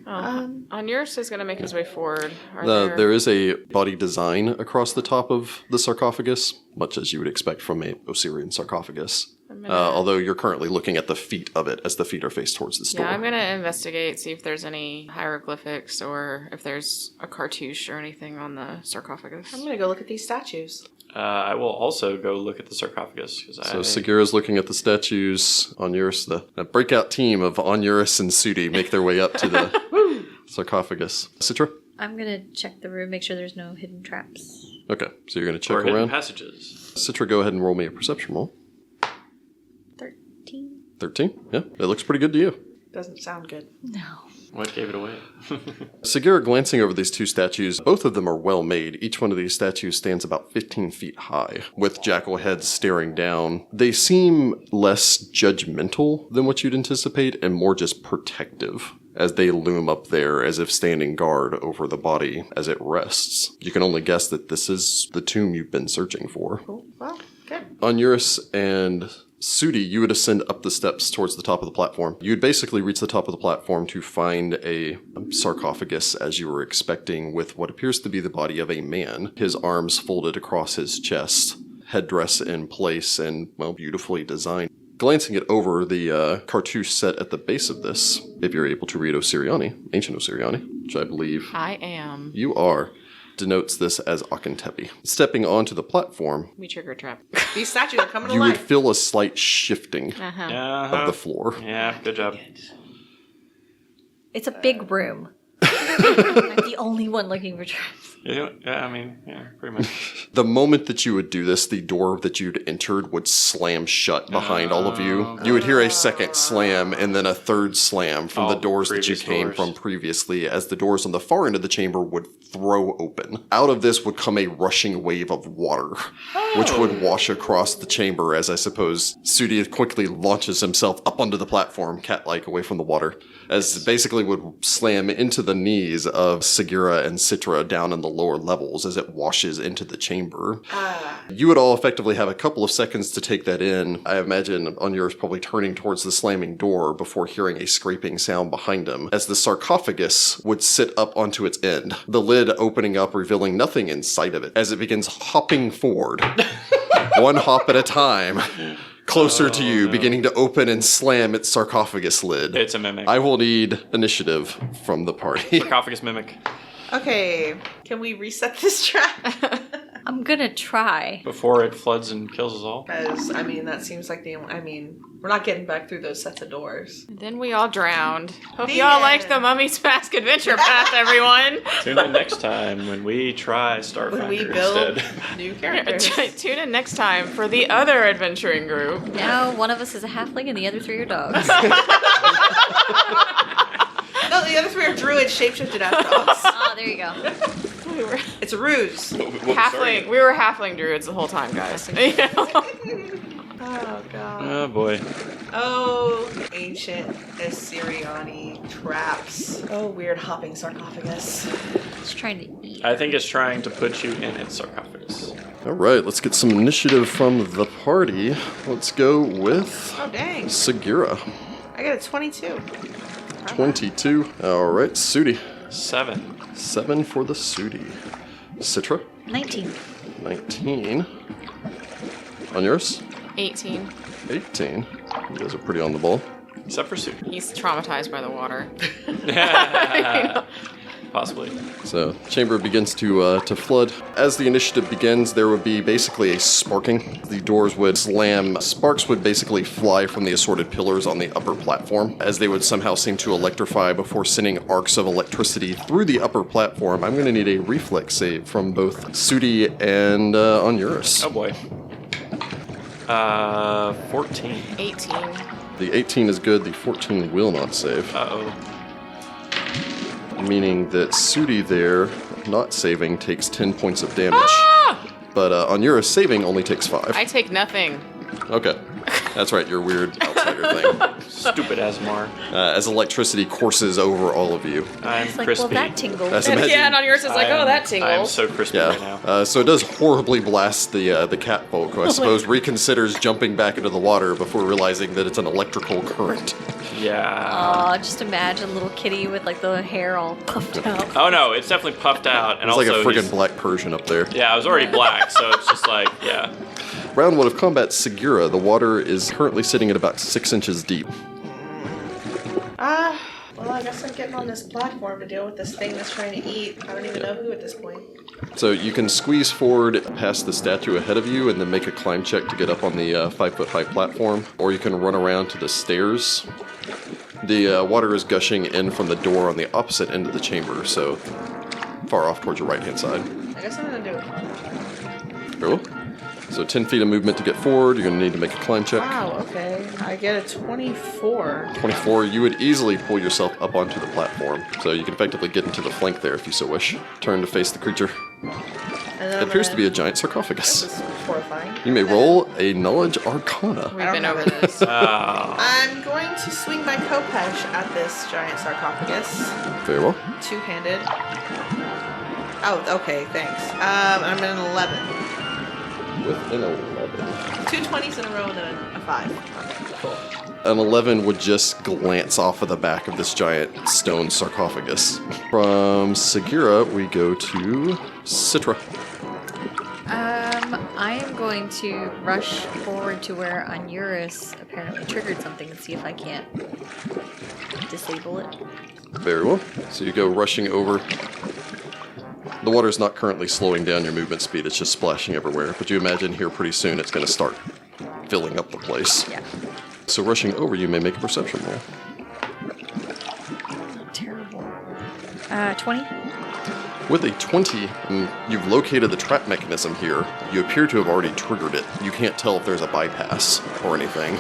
Speaker 3: Onuris is going to make his way forward.
Speaker 1: There is a body design across the top of the sarcophagus, much as you would expect from a Osirian sarcophagus. Although you're currently looking at the feet of it as the feet are faced towards the door.
Speaker 3: Yeah, I'm going to investigate, see if there's any hieroglyphics or if there's a cartouche or anything on the sarcophagus.
Speaker 2: I'm going to go look at these statues.
Speaker 5: I will also go look at the sarcophagus.
Speaker 1: So Sagira's looking at the statues. Onuris, the breakout team of Onuris and Sudi make their way up to the sarcophagus. Citra?
Speaker 4: I'm gonna check the room, make sure there's no hidden traps.
Speaker 1: Okay, so you're going to check
Speaker 5: or hidden
Speaker 1: around.
Speaker 5: passages.
Speaker 1: Citra, go ahead and roll me a perception roll.
Speaker 4: 13?
Speaker 1: 13? Yeah, it looks pretty good to you.
Speaker 2: Doesn't sound good.
Speaker 4: No.
Speaker 5: What gave it away?
Speaker 1: Sagira, glancing over these 2 statues, both of them are well made. Each one of these statues stands about 15 feet high, with jackal heads staring down. They seem less judgmental than what you'd anticipate, and more just protective, as they loom up there as if standing guard over the body as it rests. You can only guess that this is the tomb you've been searching for.
Speaker 2: Cool. Well, good.
Speaker 1: Onuris and Sudi, you would ascend up the steps towards the top of the platform. You would basically reach the top of the platform to find a sarcophagus, as you were expecting, with what appears to be the body of a man, his arms folded across his chest, headdress in place, and, well, beautifully designed. Glancing it over, the cartouche set at the base of this, if you're able to read Osiriani, ancient Osiriani, which I believe
Speaker 3: I am.
Speaker 1: you are, denotes this as Akhentepi. Stepping onto the platform,
Speaker 3: We trigger trap.
Speaker 2: These statues are coming to
Speaker 1: you would
Speaker 2: life.
Speaker 1: feel a slight shifting
Speaker 3: Uh-huh.
Speaker 1: of the floor.
Speaker 5: Yeah, good job.
Speaker 4: It's a big room. I'm the only one looking for traps.
Speaker 5: Yeah, I mean, yeah, pretty much.
Speaker 1: The moment that you would do this, the door that you'd entered would slam shut behind all of you. You would hear a second slam and then a third slam from
Speaker 5: All
Speaker 1: the doors that you
Speaker 5: previous
Speaker 1: came
Speaker 5: doors.
Speaker 1: from previously, as the doors on the far end of the chamber would throw open. Out of this would come a rushing wave of water, which would wash across the chamber as, I suppose, Sudi quickly launches himself up onto the platform, cat-like, away from the water, as basically would slam into the knees of Sagira and Sitra down in the lower levels as it washes into the chamber. You would all effectively have a couple of seconds to take that in. I imagine Onuris probably turning towards the slamming door before hearing a scraping sound behind him, as the sarcophagus would sit up onto its end, the lid opening up, revealing nothing in sight of it, as it begins hopping forward, one hop at a time, closer to you, beginning to open and slam its sarcophagus lid.
Speaker 5: It's a mimic.
Speaker 1: I will need initiative from the party.
Speaker 5: Sarcophagus mimic.
Speaker 2: Okay, can we reset this trap?
Speaker 4: I'm gonna try.
Speaker 5: Before it floods and kills us all.
Speaker 2: Because, I mean, that seems like the only... I mean, we're not getting back through those sets of doors.
Speaker 3: Then we all drowned. Hope
Speaker 2: The
Speaker 3: y'all liked
Speaker 2: end.
Speaker 3: the Mummy's Mask Adventure Path, everyone.
Speaker 5: Tune in next time when we try Starfinder
Speaker 2: When we build
Speaker 5: instead.
Speaker 2: new characters.
Speaker 3: Tune in next time for the other adventuring group.
Speaker 4: Now one of us is a halfling and the other 3 are dogs.
Speaker 2: No, the other 3 are druids shapeshifted as dogs.
Speaker 4: Oh, there you go.
Speaker 3: We were
Speaker 2: It's a ruse.
Speaker 3: halfling. We were halfling druids the whole time, guys. You know?
Speaker 2: Oh, God.
Speaker 5: Oh boy.
Speaker 2: Oh, ancient Assyriani traps. Oh, weird hopping sarcophagus.
Speaker 4: It's trying to eat.
Speaker 5: I think it's trying to put you in its sarcophagus.
Speaker 1: All right, let's get some initiative from the party. Let's go with
Speaker 2: Oh, dang.
Speaker 1: Sagira.
Speaker 2: I got a 22.
Speaker 1: 22. All right, Sudi.
Speaker 5: 7.
Speaker 1: 7 for the Sudi. Citra.
Speaker 4: 19.
Speaker 1: 19. Onuris.
Speaker 3: 18.
Speaker 1: 18. You guys are pretty on the ball.
Speaker 5: Except for Sue.
Speaker 3: He's traumatized by the water.
Speaker 5: possibly.
Speaker 1: So, chamber begins to flood. As the initiative begins, there would be basically a sparking. The doors would slam. Sparks would basically fly from the assorted pillars on the upper platform, as they would somehow seem to electrify before sending arcs of electricity through the upper platform. I'm going to need a reflex save from both Sudi and Onuris.
Speaker 5: Oh boy. 14.
Speaker 3: 18.
Speaker 1: The 18 is good, the 14 will not save.
Speaker 5: Uh-oh.
Speaker 1: Meaning that Sudi there, not saving, takes 10 points of damage.
Speaker 3: Ah!
Speaker 1: But Onuris saving only takes 5.
Speaker 3: I take nothing.
Speaker 1: Okay. That's right, your weird outsider thing.
Speaker 5: Stupid Aasimar.
Speaker 1: As electricity courses over all of you.
Speaker 5: I'm
Speaker 4: It's like,
Speaker 5: crispy.
Speaker 4: well, that tingled.
Speaker 1: As imagine,
Speaker 3: Yeah, and on yours is like, oh, that
Speaker 5: I'm
Speaker 3: tingles.
Speaker 5: so crispy right now.
Speaker 1: yeah. So it does horribly blast the catfolk, who I suppose reconsiders jumping back into the water before realizing that it's an electrical current.
Speaker 5: Yeah.
Speaker 4: Just imagine little kitty with like the hair all puffed out.
Speaker 5: Oh no, it's definitely puffed out. And
Speaker 1: It's like a
Speaker 5: also
Speaker 1: friggin'
Speaker 5: he's-
Speaker 1: black Persian up there.
Speaker 5: Yeah, I was already black, so it's just like, yeah.
Speaker 1: Round 1 of combat, Sagira. The water is currently sitting at about 6 inches deep.
Speaker 2: Well, I guess I'm getting on this platform to deal with this thing that's trying to eat. I don't even know who at this point.
Speaker 1: So you can squeeze forward past the statue ahead of you and then make a climb check to get up on the 5-foot-high platform, or you can run around to the stairs. The water is gushing in from the door on the opposite end of the chamber, so far off towards your right-hand side.
Speaker 2: I guess I'm gonna do it.
Speaker 1: Very well. So 10 feet of movement to get forward. You're going to need to make a climb check.
Speaker 2: Wow, okay. I get a 24.
Speaker 1: 24, you would easily pull yourself up onto the platform. So you can effectively get into the flank there if you so wish. Turn to face the creature.
Speaker 2: And then
Speaker 1: It appears to be a giant sarcophagus.
Speaker 2: This is horrifying.
Speaker 1: You may roll a knowledge arcana.
Speaker 3: We've been over this.
Speaker 2: I'm going to swing my Kopesh at this giant sarcophagus.
Speaker 1: Very well.
Speaker 2: Two-handed. Oh, okay, thanks. I'm at an 11.
Speaker 1: With an 11.
Speaker 2: 2 20s in a row and then a 5. Okay, cool.
Speaker 1: An 11 would just glance off of the back of this giant stone sarcophagus. From Sagira, we go to Sitra.
Speaker 4: I am going to rush forward to where Onuris apparently triggered something and see if I can't disable it.
Speaker 1: Very well. So you go rushing over. The water's not currently slowing down your movement speed, it's just splashing everywhere. But you imagine here pretty soon it's going to start filling up the place.
Speaker 4: Yeah.
Speaker 1: So rushing over, you may make a perception roll.
Speaker 4: Terrible. 20?
Speaker 1: With a 20, you've located the trap mechanism here. You appear to have already triggered it. You can't tell if there's a bypass or anything.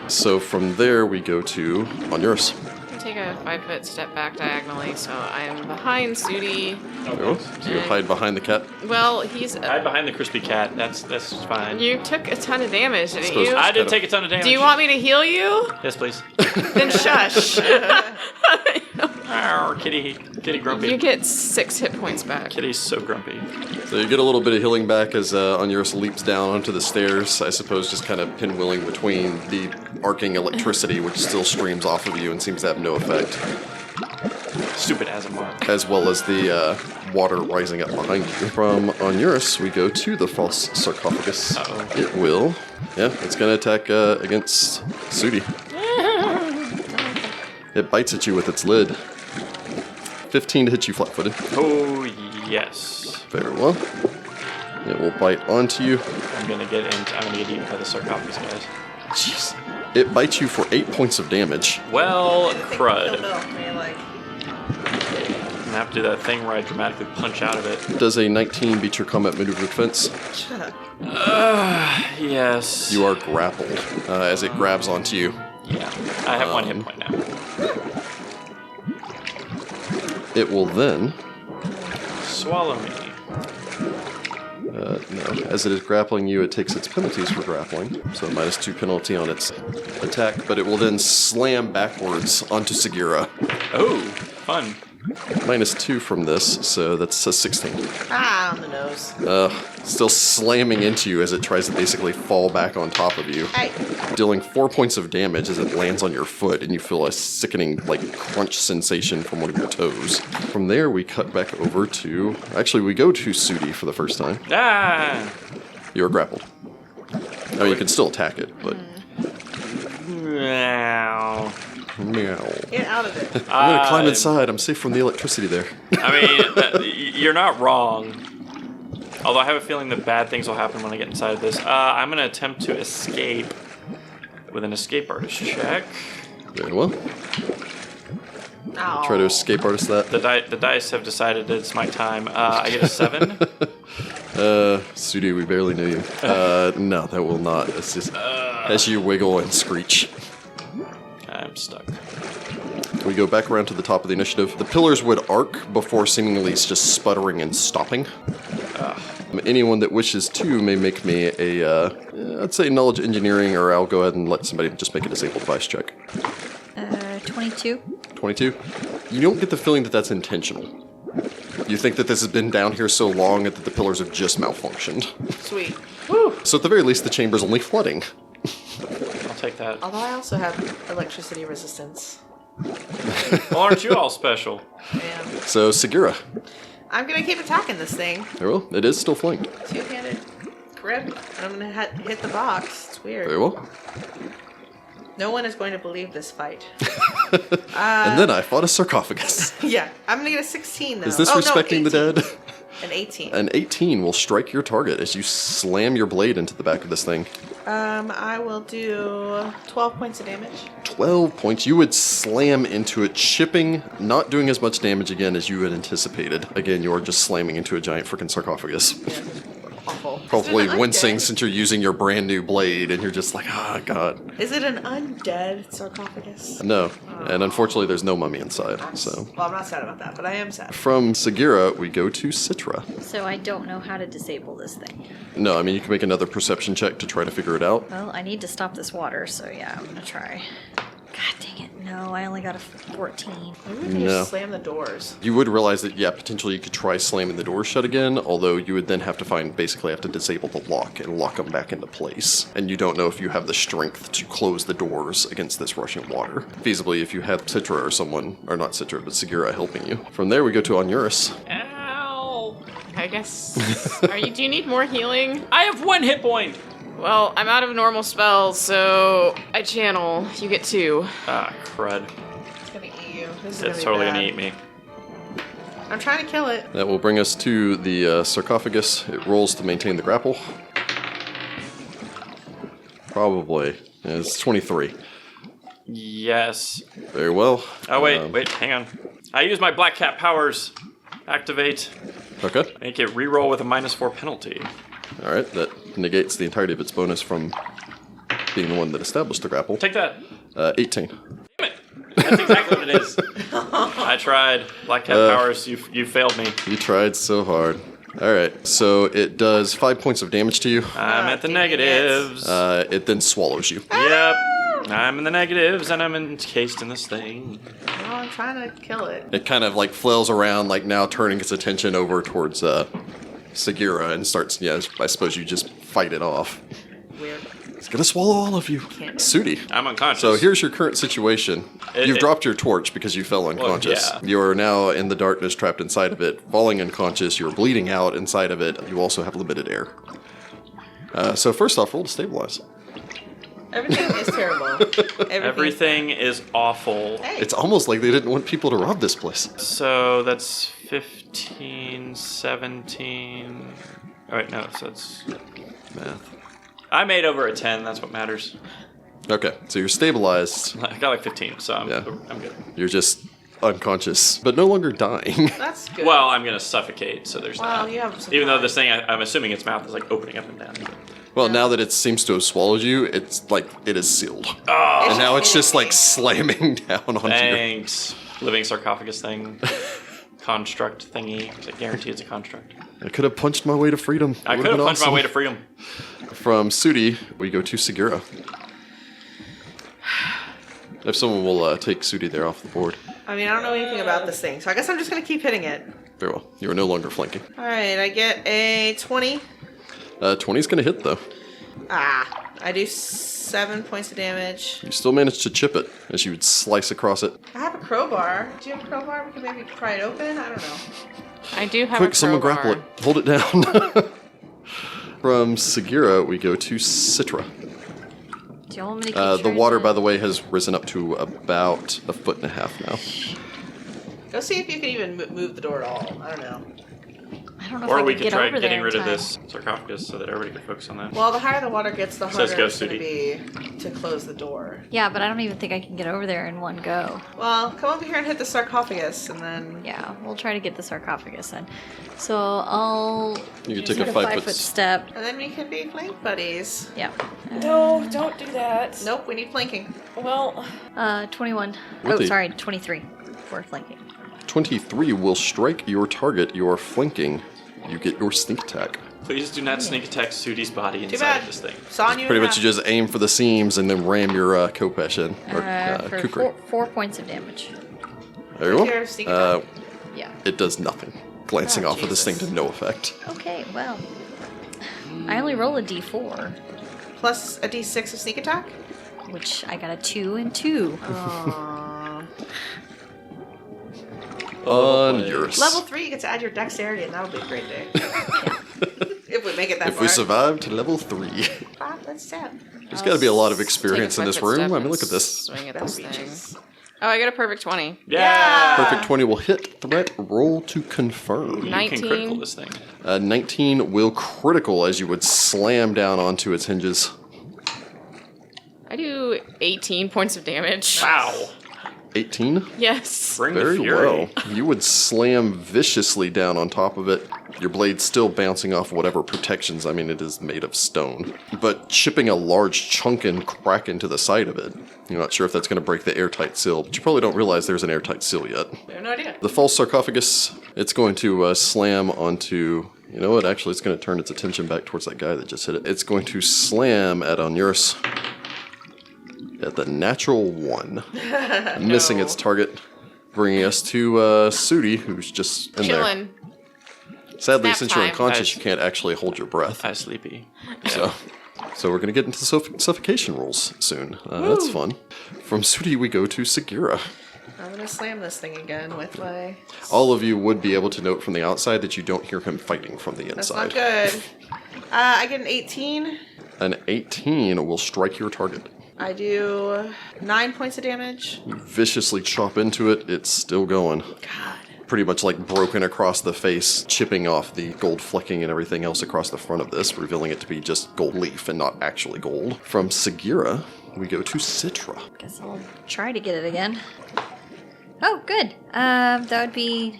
Speaker 1: So from there, we go to Onuris.
Speaker 3: I take a 5-foot step back diagonally, so I am behind Sudi.
Speaker 1: Oh, so you hide behind the cat.
Speaker 3: Well, he's.
Speaker 5: Hide behind the crispy cat. That's fine.
Speaker 3: You took a ton of damage, didn't
Speaker 1: Suppose-
Speaker 3: you?
Speaker 5: I did take a ton of damage.
Speaker 3: Do you want me to heal you?
Speaker 5: Yes, please.
Speaker 3: Then shush.
Speaker 5: Arr, kitty grumpy.
Speaker 3: You get 6 hit points back.
Speaker 5: Kitty's so grumpy.
Speaker 1: So you get a little bit of healing back as Onuris leaps down onto the stairs, I suppose just kind of pinwheeling between the arcing electricity, which still streams off of you and seems to have no effect,
Speaker 5: Stupid Aasimar.
Speaker 1: as well as the water rising up behind you. From Onuris, we go to the false sarcophagus.
Speaker 5: Uh-oh.
Speaker 1: It will. Yeah, it's going to attack against Sudi. It bites at you with its lid. 15 to hit you flat-footed.
Speaker 5: Oh, yes.
Speaker 1: Very well. It will bite onto you.
Speaker 5: I'm gonna get eaten by the sarcophagus, guys.
Speaker 1: Jeez. It bites you for 8 points of damage.
Speaker 5: Well,
Speaker 2: Killed
Speaker 5: crud.
Speaker 2: Bill. You're like,
Speaker 5: I'm gonna have to do that thing where I dramatically punch out of it.
Speaker 1: Does a 19 beat your combat maneuver defense?
Speaker 2: shut up.
Speaker 5: Yes.
Speaker 1: You are grappled as it grabs onto you.
Speaker 5: Yeah. I have 1 hit point now.
Speaker 1: It will then,
Speaker 5: Swallow me.
Speaker 1: no, as it is grappling you, it takes its penalties for grappling. So -2 penalty on its attack, but it will then slam backwards onto Sagira.
Speaker 5: Oh, fun.
Speaker 1: -2 from this, so that's a 16.
Speaker 2: Ah, on the nose.
Speaker 1: Still slamming into you as it tries to basically fall back on top of you.
Speaker 2: Hey.
Speaker 1: Dealing 4 points of damage as it lands on your foot, and you feel a sickening, crunch sensation from one of your toes. From there, we cut back over to... Actually, we go to Sudi for the first time.
Speaker 5: Ah!
Speaker 1: You are grappled. I mean, you can still attack it, but...
Speaker 5: Meow.
Speaker 1: Meow.
Speaker 2: Get out of it.
Speaker 1: I'm gonna climb inside. I'm safe from the electricity there.
Speaker 5: I mean, you're not wrong. Although I have a feeling that bad things will happen when I get inside of this. I'm gonna attempt to escape with an escape artist check.
Speaker 1: Very well.
Speaker 2: Ow.
Speaker 1: Try to escape artist that.
Speaker 5: The dice have decided that it's my time. I get a 7.
Speaker 1: Sudi, we barely knew you. No, that will not assist. As you wiggle and screech.
Speaker 5: I'm stuck.
Speaker 1: We go back around to the top of the initiative. The pillars would arc before seemingly just sputtering and stopping. Anyone that wishes to may make me a, I'd say knowledge engineering, or I'll go ahead and let somebody just make a disabled device check.
Speaker 4: 22.
Speaker 1: 22? You don't get the feeling that that's intentional. You think that this has been down here so long that the pillars have just malfunctioned.
Speaker 2: Sweet.
Speaker 1: So at the very least, the chamber's only flooding.
Speaker 5: I'll take that.
Speaker 2: Although I also have electricity resistance.
Speaker 5: Well, aren't you all special?
Speaker 2: And
Speaker 1: So, Sagira.
Speaker 2: I'm gonna keep attacking this thing.
Speaker 1: Very well. It is still flanked.
Speaker 2: Two-handed grip. And I'm gonna hit the box. It's weird.
Speaker 1: Very well.
Speaker 2: No one is going to believe this fight.
Speaker 1: And then I fought a sarcophagus.
Speaker 2: Yeah, I'm gonna get a 16 though.
Speaker 1: Is this
Speaker 2: Oh, no,
Speaker 1: respecting the
Speaker 2: 18.
Speaker 1: dead?
Speaker 2: An 18.
Speaker 1: An 18 will strike your target as you slam your blade into the back of this thing.
Speaker 2: I will do 12 points of damage.
Speaker 1: 12 points. You would slam into it, chipping, not doing as much damage again as you had anticipated. Again, you are just slamming into a giant freaking sarcophagus.
Speaker 2: Yeah, awful.
Speaker 1: Probably
Speaker 2: Is it an
Speaker 1: wincing
Speaker 2: undead?
Speaker 1: since you're using your brand new blade and you're just like, ah, God.
Speaker 2: Is it an undead sarcophagus?
Speaker 1: No. And unfortunately, there's no mummy inside, so.
Speaker 2: Well, I'm not sad about that, but I am sad.
Speaker 1: From Sagira, we go to Sitra.
Speaker 4: So I don't know how to disable this thing.
Speaker 1: No, I mean, you can make another perception check to try to figure it out.
Speaker 4: Well, I need to stop this water, so yeah, I'm gonna try. God dang it. No, I only got a 14.
Speaker 2: Maybe we can
Speaker 1: No.
Speaker 2: just slam the doors.
Speaker 1: You would realize that, yeah, potentially you could try slamming the door shut again, although you would then have to basically have to disable the lock and lock them back into place. And you don't know if you have the strength to close the doors against this rushing water. Feasibly, if you had Sitra or someone, or not Sitra, but Sagira helping you. From there, we go to Onuris.
Speaker 3: Ow! I guess. Do you need more healing?
Speaker 5: I have 1 hit point.
Speaker 3: Well, I'm out of normal spells, so I channel. You get 2.
Speaker 5: Ah, crud.
Speaker 2: It's gonna eat you. This is
Speaker 5: It's
Speaker 2: gonna
Speaker 5: totally
Speaker 2: be bad.
Speaker 5: gonna eat me.
Speaker 2: I'm trying to kill it.
Speaker 1: That will bring us to the sarcophagus. It rolls to maintain the grapple. Probably. It's 23.
Speaker 5: Yes.
Speaker 1: Very well.
Speaker 5: Oh, wait, hang on. I use my Black Cat powers. Activate.
Speaker 1: Okay.
Speaker 5: Make it reroll with a -4 penalty.
Speaker 1: Alright, that negates the entirety of its bonus from being the one that established the grapple.
Speaker 5: Take that.
Speaker 1: 18.
Speaker 5: Damn it. That's exactly what it is. I tried. Black Cat powers, you failed me.
Speaker 1: You tried so hard. Alright, so it does 5 points of damage to you.
Speaker 5: I'm at the
Speaker 2: dang it.
Speaker 5: negatives.
Speaker 1: It then swallows you.
Speaker 5: Yep. I'm in the negatives, and I'm encased in this thing.
Speaker 2: Well, I'm trying to kill it.
Speaker 1: It kind of like flails around, like now turning its attention over towards Sagira and starts, yeah, I suppose you just fight it off.
Speaker 2: Weird.
Speaker 1: It's gonna swallow all of you.
Speaker 2: Can't.
Speaker 1: Sudi.
Speaker 5: I'm unconscious.
Speaker 1: So here's your current situation. You've dropped your torch because you fell unconscious.
Speaker 5: yeah.
Speaker 1: You're now in the darkness, trapped inside of it, falling unconscious. You're bleeding out inside of it. You also have limited air. So first off, roll to stabilize.
Speaker 2: Everything is terrible.
Speaker 5: Everything is awful.
Speaker 2: Hey.
Speaker 1: It's almost like they didn't want people to rob this place.
Speaker 5: So that's 15, 17. Oh, wait, no, so it's.
Speaker 1: Math.
Speaker 5: I made over a 10, that's what matters.
Speaker 1: Okay, so you're stabilized.
Speaker 5: I got like 15, so I'm good.
Speaker 1: You're just unconscious, but no longer dying.
Speaker 2: That's good.
Speaker 5: Well, I'm gonna suffocate, so there's
Speaker 2: Well,
Speaker 5: that.
Speaker 2: you have some
Speaker 5: Even though
Speaker 2: time.
Speaker 5: this thing, I'm assuming its mouth is like opening up and down.
Speaker 1: Well, now that it seems to have swallowed you, it's like it is sealed.
Speaker 5: Oh,
Speaker 1: And now it's just like slamming down onto your...
Speaker 5: thanks. Living sarcophagus thing. Construct thingy. I guarantee it's a construct.
Speaker 1: I could have punched my way to freedom.
Speaker 5: I could have punched my way to freedom.
Speaker 1: From Sudi, we go to Sagira. If someone will take Sudi there off the board.
Speaker 2: I mean, I don't know anything about this thing, so I guess I'm just gonna keep hitting it.
Speaker 1: Very well. You are no longer flanking.
Speaker 2: Alright, I get a 20.
Speaker 1: 20's going to hit, though.
Speaker 2: I do 7 points of damage.
Speaker 1: You still manage to chip it as you would slice across it.
Speaker 2: I have a crowbar. Do you have a crowbar? We can maybe pry it open? I don't know.
Speaker 3: I do have
Speaker 1: Quick,
Speaker 3: a
Speaker 1: someone
Speaker 3: crowbar.
Speaker 1: grapple it. Hold it down. From Sagira, we go to Sitra.
Speaker 4: Do you want me to keep
Speaker 1: The
Speaker 4: trying
Speaker 1: water,
Speaker 4: to-
Speaker 1: by the way, has risen up to about 1.5 feet now.
Speaker 2: Go see if you can even move the door at all. I don't know.
Speaker 4: I don't know
Speaker 5: Or
Speaker 4: if I
Speaker 5: we
Speaker 4: could
Speaker 5: could
Speaker 4: get
Speaker 5: try
Speaker 4: over
Speaker 5: getting
Speaker 4: there
Speaker 5: rid
Speaker 4: in
Speaker 5: of
Speaker 4: time.
Speaker 5: this sarcophagus so that everybody can focus on that.
Speaker 2: Well, the higher the water gets, the
Speaker 5: Says
Speaker 2: harder
Speaker 5: go,
Speaker 2: it's going to
Speaker 5: Sudi.
Speaker 2: be to close the door.
Speaker 4: Yeah, but I don't even think I can get over there in one go.
Speaker 2: Well, come over here and hit the sarcophagus, and then...
Speaker 4: Yeah, we'll try to get the sarcophagus then. So I'll
Speaker 1: You can
Speaker 4: take
Speaker 1: take a
Speaker 4: 5
Speaker 1: 5
Speaker 4: foot step.
Speaker 2: And then we can be flank buddies.
Speaker 4: Yeah.
Speaker 3: No, don't do that.
Speaker 2: Nope, we need flanking.
Speaker 3: Well,
Speaker 4: 21.
Speaker 1: With
Speaker 4: Oh,
Speaker 1: the-
Speaker 4: sorry, 23 for flanking.
Speaker 1: 23 will strike your target. You are flanking. You get your sneak attack.
Speaker 5: Please do not sneak attack Sudi's body
Speaker 2: Too
Speaker 5: inside
Speaker 2: bad.
Speaker 5: of this thing.
Speaker 2: Saw you
Speaker 1: Pretty
Speaker 2: in
Speaker 1: much you
Speaker 2: half.
Speaker 1: just aim for the seams and then ram your Kopesh in. Or
Speaker 4: For
Speaker 1: Kukri.
Speaker 4: 4 points of damage.
Speaker 1: There you
Speaker 2: Here,
Speaker 1: go.
Speaker 2: sneak attack.
Speaker 4: Yeah.
Speaker 1: It does nothing. Glancing
Speaker 2: Oh,
Speaker 1: off of this thing
Speaker 2: Jesus.
Speaker 1: to no effect.
Speaker 4: Okay, well. I only roll a d4,
Speaker 2: Plus a d6 of sneak attack?
Speaker 4: which I got a 2 and 2.
Speaker 2: Aww.
Speaker 1: On yours.
Speaker 2: Level 3, you get to add your dexterity, and that'll be a great day. If we make it that
Speaker 1: If
Speaker 2: far.
Speaker 1: we survive to level 3.
Speaker 2: 5, that's 10.
Speaker 1: There's got to be a lot of
Speaker 3: take a
Speaker 1: experience in
Speaker 3: 5
Speaker 1: this
Speaker 3: foot
Speaker 1: room.
Speaker 3: step
Speaker 1: I mean,
Speaker 3: and
Speaker 1: look at this.
Speaker 3: Swing at
Speaker 2: That'll
Speaker 3: this
Speaker 2: be
Speaker 3: thing.
Speaker 2: just...
Speaker 3: Oh, I got a perfect 20.
Speaker 5: Yeah!
Speaker 1: Perfect 20 will hit. Threat roll to confirm.
Speaker 5: You can
Speaker 3: 19.
Speaker 5: critical this thing.
Speaker 1: 19 will critical as you would slam down onto its hinges.
Speaker 3: I do 18 points of damage.
Speaker 5: Wow.
Speaker 1: 18?
Speaker 3: Yes.
Speaker 5: Bring
Speaker 1: Very
Speaker 5: the fury.
Speaker 1: well. You would slam viciously down on top of it, your blade still bouncing off whatever protections. I mean, it is made of stone. But chipping a large chunk and crack into the side of it. You're not sure if that's going to break the airtight seal, but you probably don't realize there's an airtight seal yet.
Speaker 2: I have no idea.
Speaker 1: The false sarcophagus, it's going to slam onto... You know what? Actually, it's going to turn its attention back towards that guy that just hit it. It's going to slam at Onuris at the natural 1. Missing its target, bringing us to Sudi, who's just in there.
Speaker 3: Chillin'.
Speaker 1: Sadly,
Speaker 3: Nap
Speaker 1: since you're
Speaker 3: time.
Speaker 1: unconscious, you can't actually hold your breath.
Speaker 5: I'm sleepy.
Speaker 1: So we're going to get into suffocation rules soon. That's fun. From Sudi, we go to Sagira.
Speaker 2: I'm going to slam this thing again with my...
Speaker 1: All of you would be able to note from the outside that you don't hear him fighting from the
Speaker 2: That's
Speaker 1: inside.
Speaker 2: not good. I get an 18.
Speaker 1: An 18 will strike your target.
Speaker 2: I do 9 points of damage.
Speaker 1: You viciously chop into it. It's still going.
Speaker 2: God.
Speaker 1: Pretty much like broken across the face, chipping off the gold flecking and everything else across the front of this, revealing it to be just gold leaf and not actually gold. From Sagira, we go to Sitra.
Speaker 4: Guess I'll try to get it again. Oh, good. That would be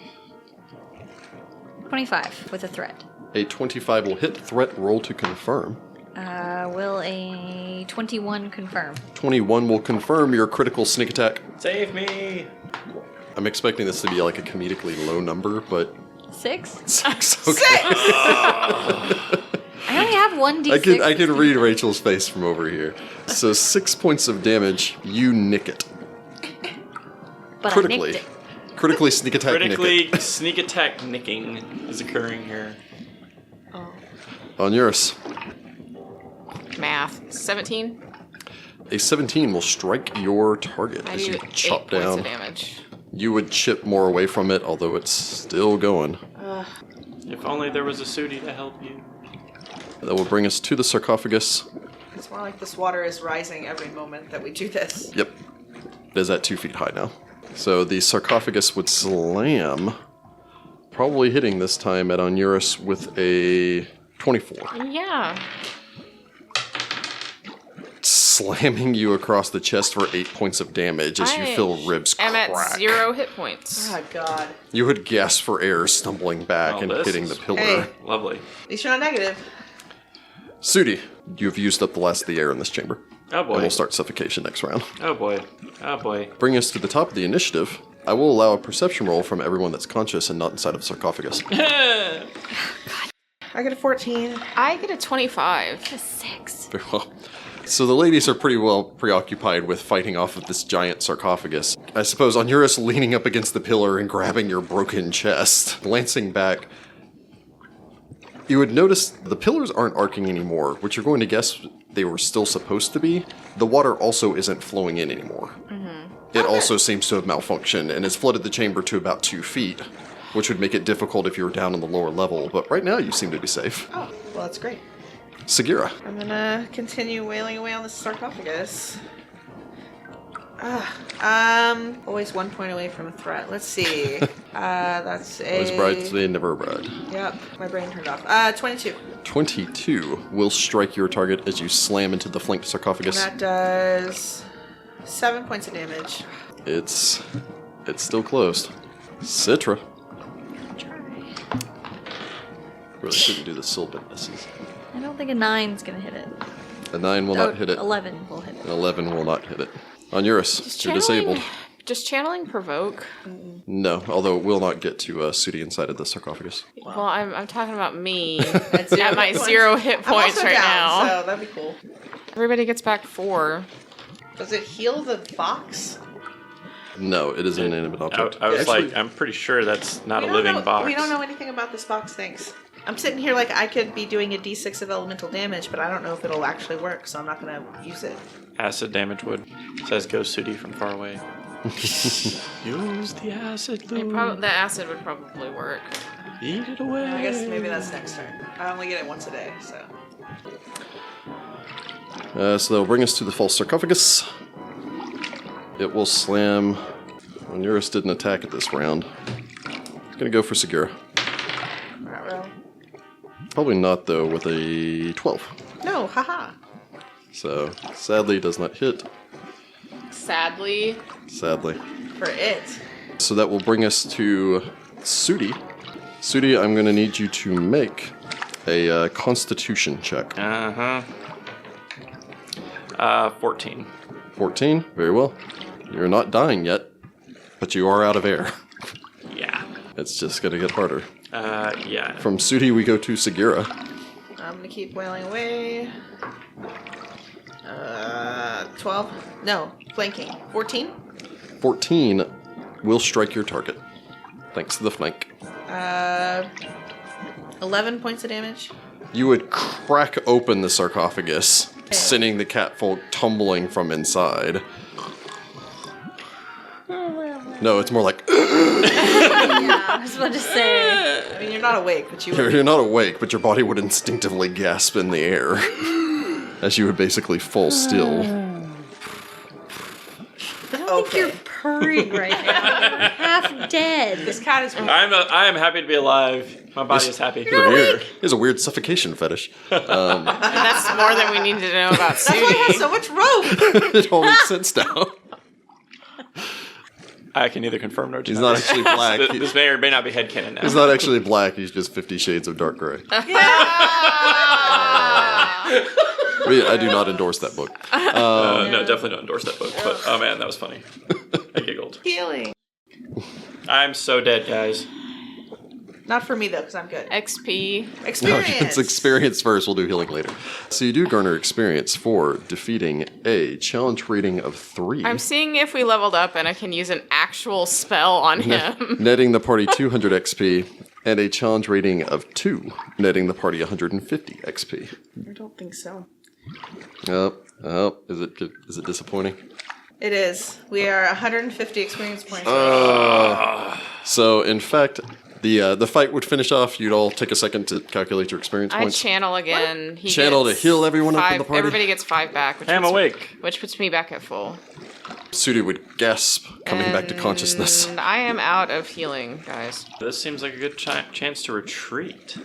Speaker 4: 25 with a threat.
Speaker 1: A 25 will hit. Threat roll to confirm.
Speaker 4: Will a 21 confirm?
Speaker 1: 21 will confirm your critical sneak attack.
Speaker 5: Save me!
Speaker 1: I'm expecting this to be like a comedically low number, but
Speaker 4: 6?
Speaker 1: 6. Okay.
Speaker 4: I only have one d6.
Speaker 1: I can read Rachel's face from over here. So 6 points of damage. You nick it.
Speaker 4: but
Speaker 1: Critically.
Speaker 4: I nicked it.
Speaker 1: Critically sneak attack nick
Speaker 5: Critically,
Speaker 1: it.
Speaker 5: sneak attack nicking is occurring here.
Speaker 1: Onuris.
Speaker 3: Math. 17.
Speaker 1: A 17 will strike your target
Speaker 3: I
Speaker 1: as
Speaker 3: do
Speaker 1: you
Speaker 3: 8
Speaker 1: chop
Speaker 3: points
Speaker 1: down.
Speaker 3: of damage.
Speaker 1: You would chip more away from it, although it's still going.
Speaker 5: If only there was a Sudi to help you.
Speaker 1: That will bring us to the sarcophagus.
Speaker 2: It's more like this water is rising every moment that we do this.
Speaker 1: Yep. It is at 2 feet high now. So the sarcophagus would slam, probably hitting this time at Onuris with a 24.
Speaker 3: Yeah.
Speaker 1: Slamming you across the chest for 8 points of damage as you
Speaker 3: I
Speaker 1: feel ribs
Speaker 3: I'm
Speaker 1: crack.
Speaker 3: at 0 hit points.
Speaker 2: Oh, God.
Speaker 1: You would gasp for air, stumbling back
Speaker 5: Oh,
Speaker 1: and
Speaker 5: this
Speaker 1: hitting the
Speaker 5: is-
Speaker 1: pillar.
Speaker 2: Hey.
Speaker 5: Lovely.
Speaker 2: At least you're not negative.
Speaker 1: Sudi, you've used up the last of the air in this chamber.
Speaker 5: Oh
Speaker 1: And
Speaker 5: boy.
Speaker 1: we'll start suffocation next round.
Speaker 5: Oh boy. Oh boy.
Speaker 1: Bring us to the top of the initiative. I will allow a perception roll from everyone that's conscious and not inside of the sarcophagus.
Speaker 2: I get a 14.
Speaker 3: I get a 25.
Speaker 4: A 6.
Speaker 1: Very well. So the ladies are pretty well preoccupied with fighting off of this giant sarcophagus. I suppose Onuris leaning up against the pillar and grabbing your broken chest. Glancing back, you would notice the pillars aren't arcing anymore, which you're going to guess they were still supposed to be. The water also isn't flowing in anymore. It also seems to have malfunctioned and has flooded the chamber to about 2 feet, which would make it difficult if you were down on the lower level, but right now you seem to be safe.
Speaker 2: Oh, well, that's great.
Speaker 1: Sagira.
Speaker 2: I'm gonna continue wailing away on the sarcophagus. Always 1 point away from a threat. Let's see. That's a...
Speaker 1: Always bride, they never bride.
Speaker 2: Yep, my brain turned off. 22.
Speaker 1: 22 will strike your target as you slam into the flanked sarcophagus.
Speaker 2: That does 7 points of damage.
Speaker 1: It's still closed. Sitra. Really shouldn't do the Sylvan misses.
Speaker 4: I don't think a 9's gonna hit it.
Speaker 1: A 9 will not hit it.
Speaker 4: 11 will hit it.
Speaker 1: An 11 will not hit it. Onuris, you're disabled.
Speaker 3: Just channeling provoke.
Speaker 1: No, although it will not get to Sudi inside of the sarcophagus.
Speaker 3: Well, I'm talking about me at my 0 hit
Speaker 2: I'm
Speaker 3: points
Speaker 2: also
Speaker 3: right
Speaker 2: down,
Speaker 3: now.
Speaker 2: so that'd be cool.
Speaker 3: Everybody gets back 4.
Speaker 2: Does it heal the box?
Speaker 1: No, it is an inanimate object.
Speaker 5: I was
Speaker 1: Actually,
Speaker 5: like, I'm pretty sure that's not
Speaker 2: We
Speaker 5: a
Speaker 2: don't
Speaker 5: living
Speaker 2: know-
Speaker 5: box.
Speaker 2: We don't know anything about this box, thanks. I'm sitting here like I could be doing a d6 of elemental damage, but I don't know if it'll actually work, so I'm not going to use it.
Speaker 5: Acid damage would. Says go Sudi from far away. Use the acid lube.
Speaker 3: The acid would probably work.
Speaker 5: Eat it away.
Speaker 2: I guess maybe that's next turn. I only get it once a day, so.
Speaker 1: so that'll bring us to the false sarcophagus. It will slam. Onuris didn't attack it this round. It's going to go for Sagira.
Speaker 2: Well.
Speaker 1: Probably not, though, with a 12.
Speaker 2: No, haha.
Speaker 1: So, sadly, does not hit.
Speaker 3: Sadly.
Speaker 1: Sadly.
Speaker 2: For it.
Speaker 1: So that will bring us to Sudi. Sudi, I'm going to need you to make a Constitution check.
Speaker 5: 14.
Speaker 1: 14, very well. You're not dying yet, but you are out of air.
Speaker 5: Yeah.
Speaker 1: It's just going to get harder.
Speaker 5: Yeah.
Speaker 1: From Sudi, we go to Sagira.
Speaker 2: I'm going to keep wailing away. 12. No, flanking. 14.
Speaker 1: 14 will strike your target, thanks to the flank.
Speaker 2: 11 points of damage.
Speaker 1: You would crack open the sarcophagus, sending the catfolk tumbling from inside. No, it's more like...
Speaker 4: Yeah, I was about to say.
Speaker 2: I mean, you're not awake, but you
Speaker 1: You're not awake, but your body would instinctively gasp in the air as you would basically fall still.
Speaker 4: I don't think you're purring right now. You're half dead.
Speaker 2: This cat is weak.
Speaker 5: I am happy to be alive. My body is happy.
Speaker 1: Weird. He has a weird suffocation fetish.
Speaker 3: That's more than we need to know about
Speaker 2: That's why he has
Speaker 3: Sudi.
Speaker 2: so much rope.
Speaker 1: It all makes sense now.
Speaker 5: I can neither confirm nor deny.
Speaker 1: He's not actually black.
Speaker 5: This may or may not be headcanon now.
Speaker 1: He's not actually black. He's just 50 shades of dark gray. I do not endorse that book.
Speaker 5: No, definitely don't endorse that book. But oh man, that was funny. I giggled.
Speaker 2: Healing.
Speaker 5: I'm so dead, guys.
Speaker 2: Not for me, though, because I'm good.
Speaker 3: XP.
Speaker 2: Experience.
Speaker 1: It's experience first. We'll do healing later. So you do garner experience for defeating a challenge rating of 3.
Speaker 3: I'm seeing if we leveled up and I can use an actual spell on him.
Speaker 1: Netting the party 200 XP, and a challenge rating of 2, netting the party 150 XP.
Speaker 2: I don't think so.
Speaker 1: Oh, is it disappointing?
Speaker 2: It is. We are 150 experience points.
Speaker 1: So, in fact, the fight would finish off. You'd all take a second to calculate your experience
Speaker 3: I
Speaker 1: points.
Speaker 3: channel again. He
Speaker 1: Channel
Speaker 3: gets
Speaker 1: to heal everyone up in
Speaker 3: 5
Speaker 1: the party?
Speaker 3: Everybody gets 5 back.
Speaker 5: I'm awake.
Speaker 3: Which puts me back at full.
Speaker 1: Sudi would gasp, coming back to consciousness.
Speaker 3: And I am out of healing, guys.
Speaker 5: This seems like a good chance to retreat.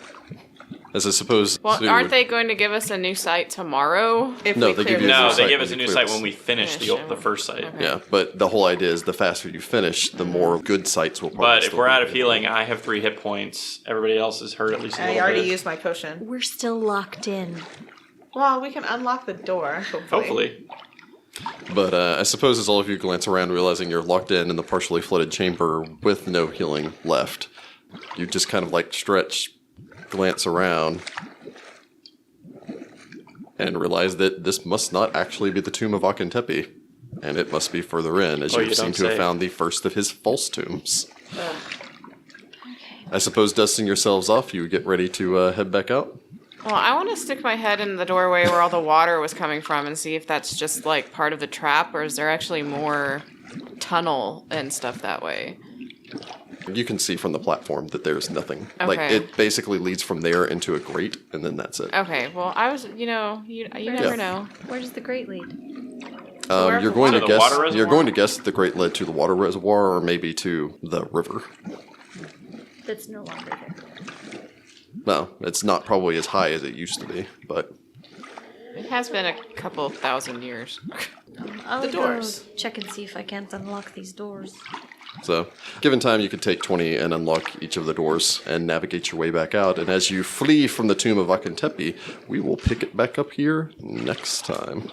Speaker 1: As I suppose.
Speaker 3: Well,
Speaker 1: Sudi
Speaker 3: aren't
Speaker 1: would-
Speaker 3: they going to give us a new site tomorrow?
Speaker 2: If
Speaker 1: No,
Speaker 2: we
Speaker 1: they
Speaker 2: clear
Speaker 1: give you
Speaker 2: this
Speaker 1: a
Speaker 5: No,
Speaker 1: new
Speaker 2: out.
Speaker 5: they
Speaker 1: site
Speaker 5: give us
Speaker 1: when
Speaker 5: a
Speaker 1: you
Speaker 5: new
Speaker 1: clear
Speaker 5: site
Speaker 1: this.
Speaker 5: when we finish the first site.
Speaker 3: Okay.
Speaker 1: Yeah, but the whole idea is the faster you finish, the more good sites will probably
Speaker 5: But if
Speaker 1: still
Speaker 5: we're
Speaker 1: be
Speaker 5: out of
Speaker 1: available.
Speaker 5: healing, I have 3 hit points. Everybody else is hurt at least a
Speaker 2: I
Speaker 5: little
Speaker 2: already
Speaker 5: bit.
Speaker 2: used my potion.
Speaker 4: We're still locked in.
Speaker 2: Well, we can unlock the door,
Speaker 5: Hopefully.
Speaker 1: But I suppose as all of you glance around, realizing you're locked in the partially flooded chamber with no healing left, you just kind of like stretch, glance around, and realize that this must not actually be the Tomb of Akhentepi, and it must be further in, as
Speaker 5: Oh,
Speaker 1: you
Speaker 5: you
Speaker 1: seem
Speaker 5: don't
Speaker 1: to have
Speaker 5: say.
Speaker 1: found the first of his false tombs. I suppose dusting yourselves off, you get ready to head back out?
Speaker 3: Well, I want to stick my head in the doorway where all the water was coming from and see if that's just like part of the trap, or is there actually more tunnel and stuff that way?
Speaker 1: You can see from the platform that there's nothing. Like,
Speaker 3: Okay.
Speaker 1: it basically leads from there into a grate, and then that's it.
Speaker 3: Okay, well, I was, you never know.
Speaker 4: Where does the grate lead?
Speaker 1: You're going to
Speaker 5: the
Speaker 1: guess.
Speaker 5: water
Speaker 1: You're
Speaker 5: reservoir?
Speaker 1: going to guess that the grate led to the water reservoir, or maybe to the river.
Speaker 4: That's no longer there.
Speaker 1: Well, it's not probably as high as it used to be, but
Speaker 3: It has been a couple thousand years.
Speaker 4: I'll
Speaker 2: The doors.
Speaker 4: go check and see if I can't unlock these doors.
Speaker 1: so given time, you could take 20 and unlock each of the doors and navigate your way back out. And as you flee from the Tomb of Akhentepi, we will pick it back up here next time.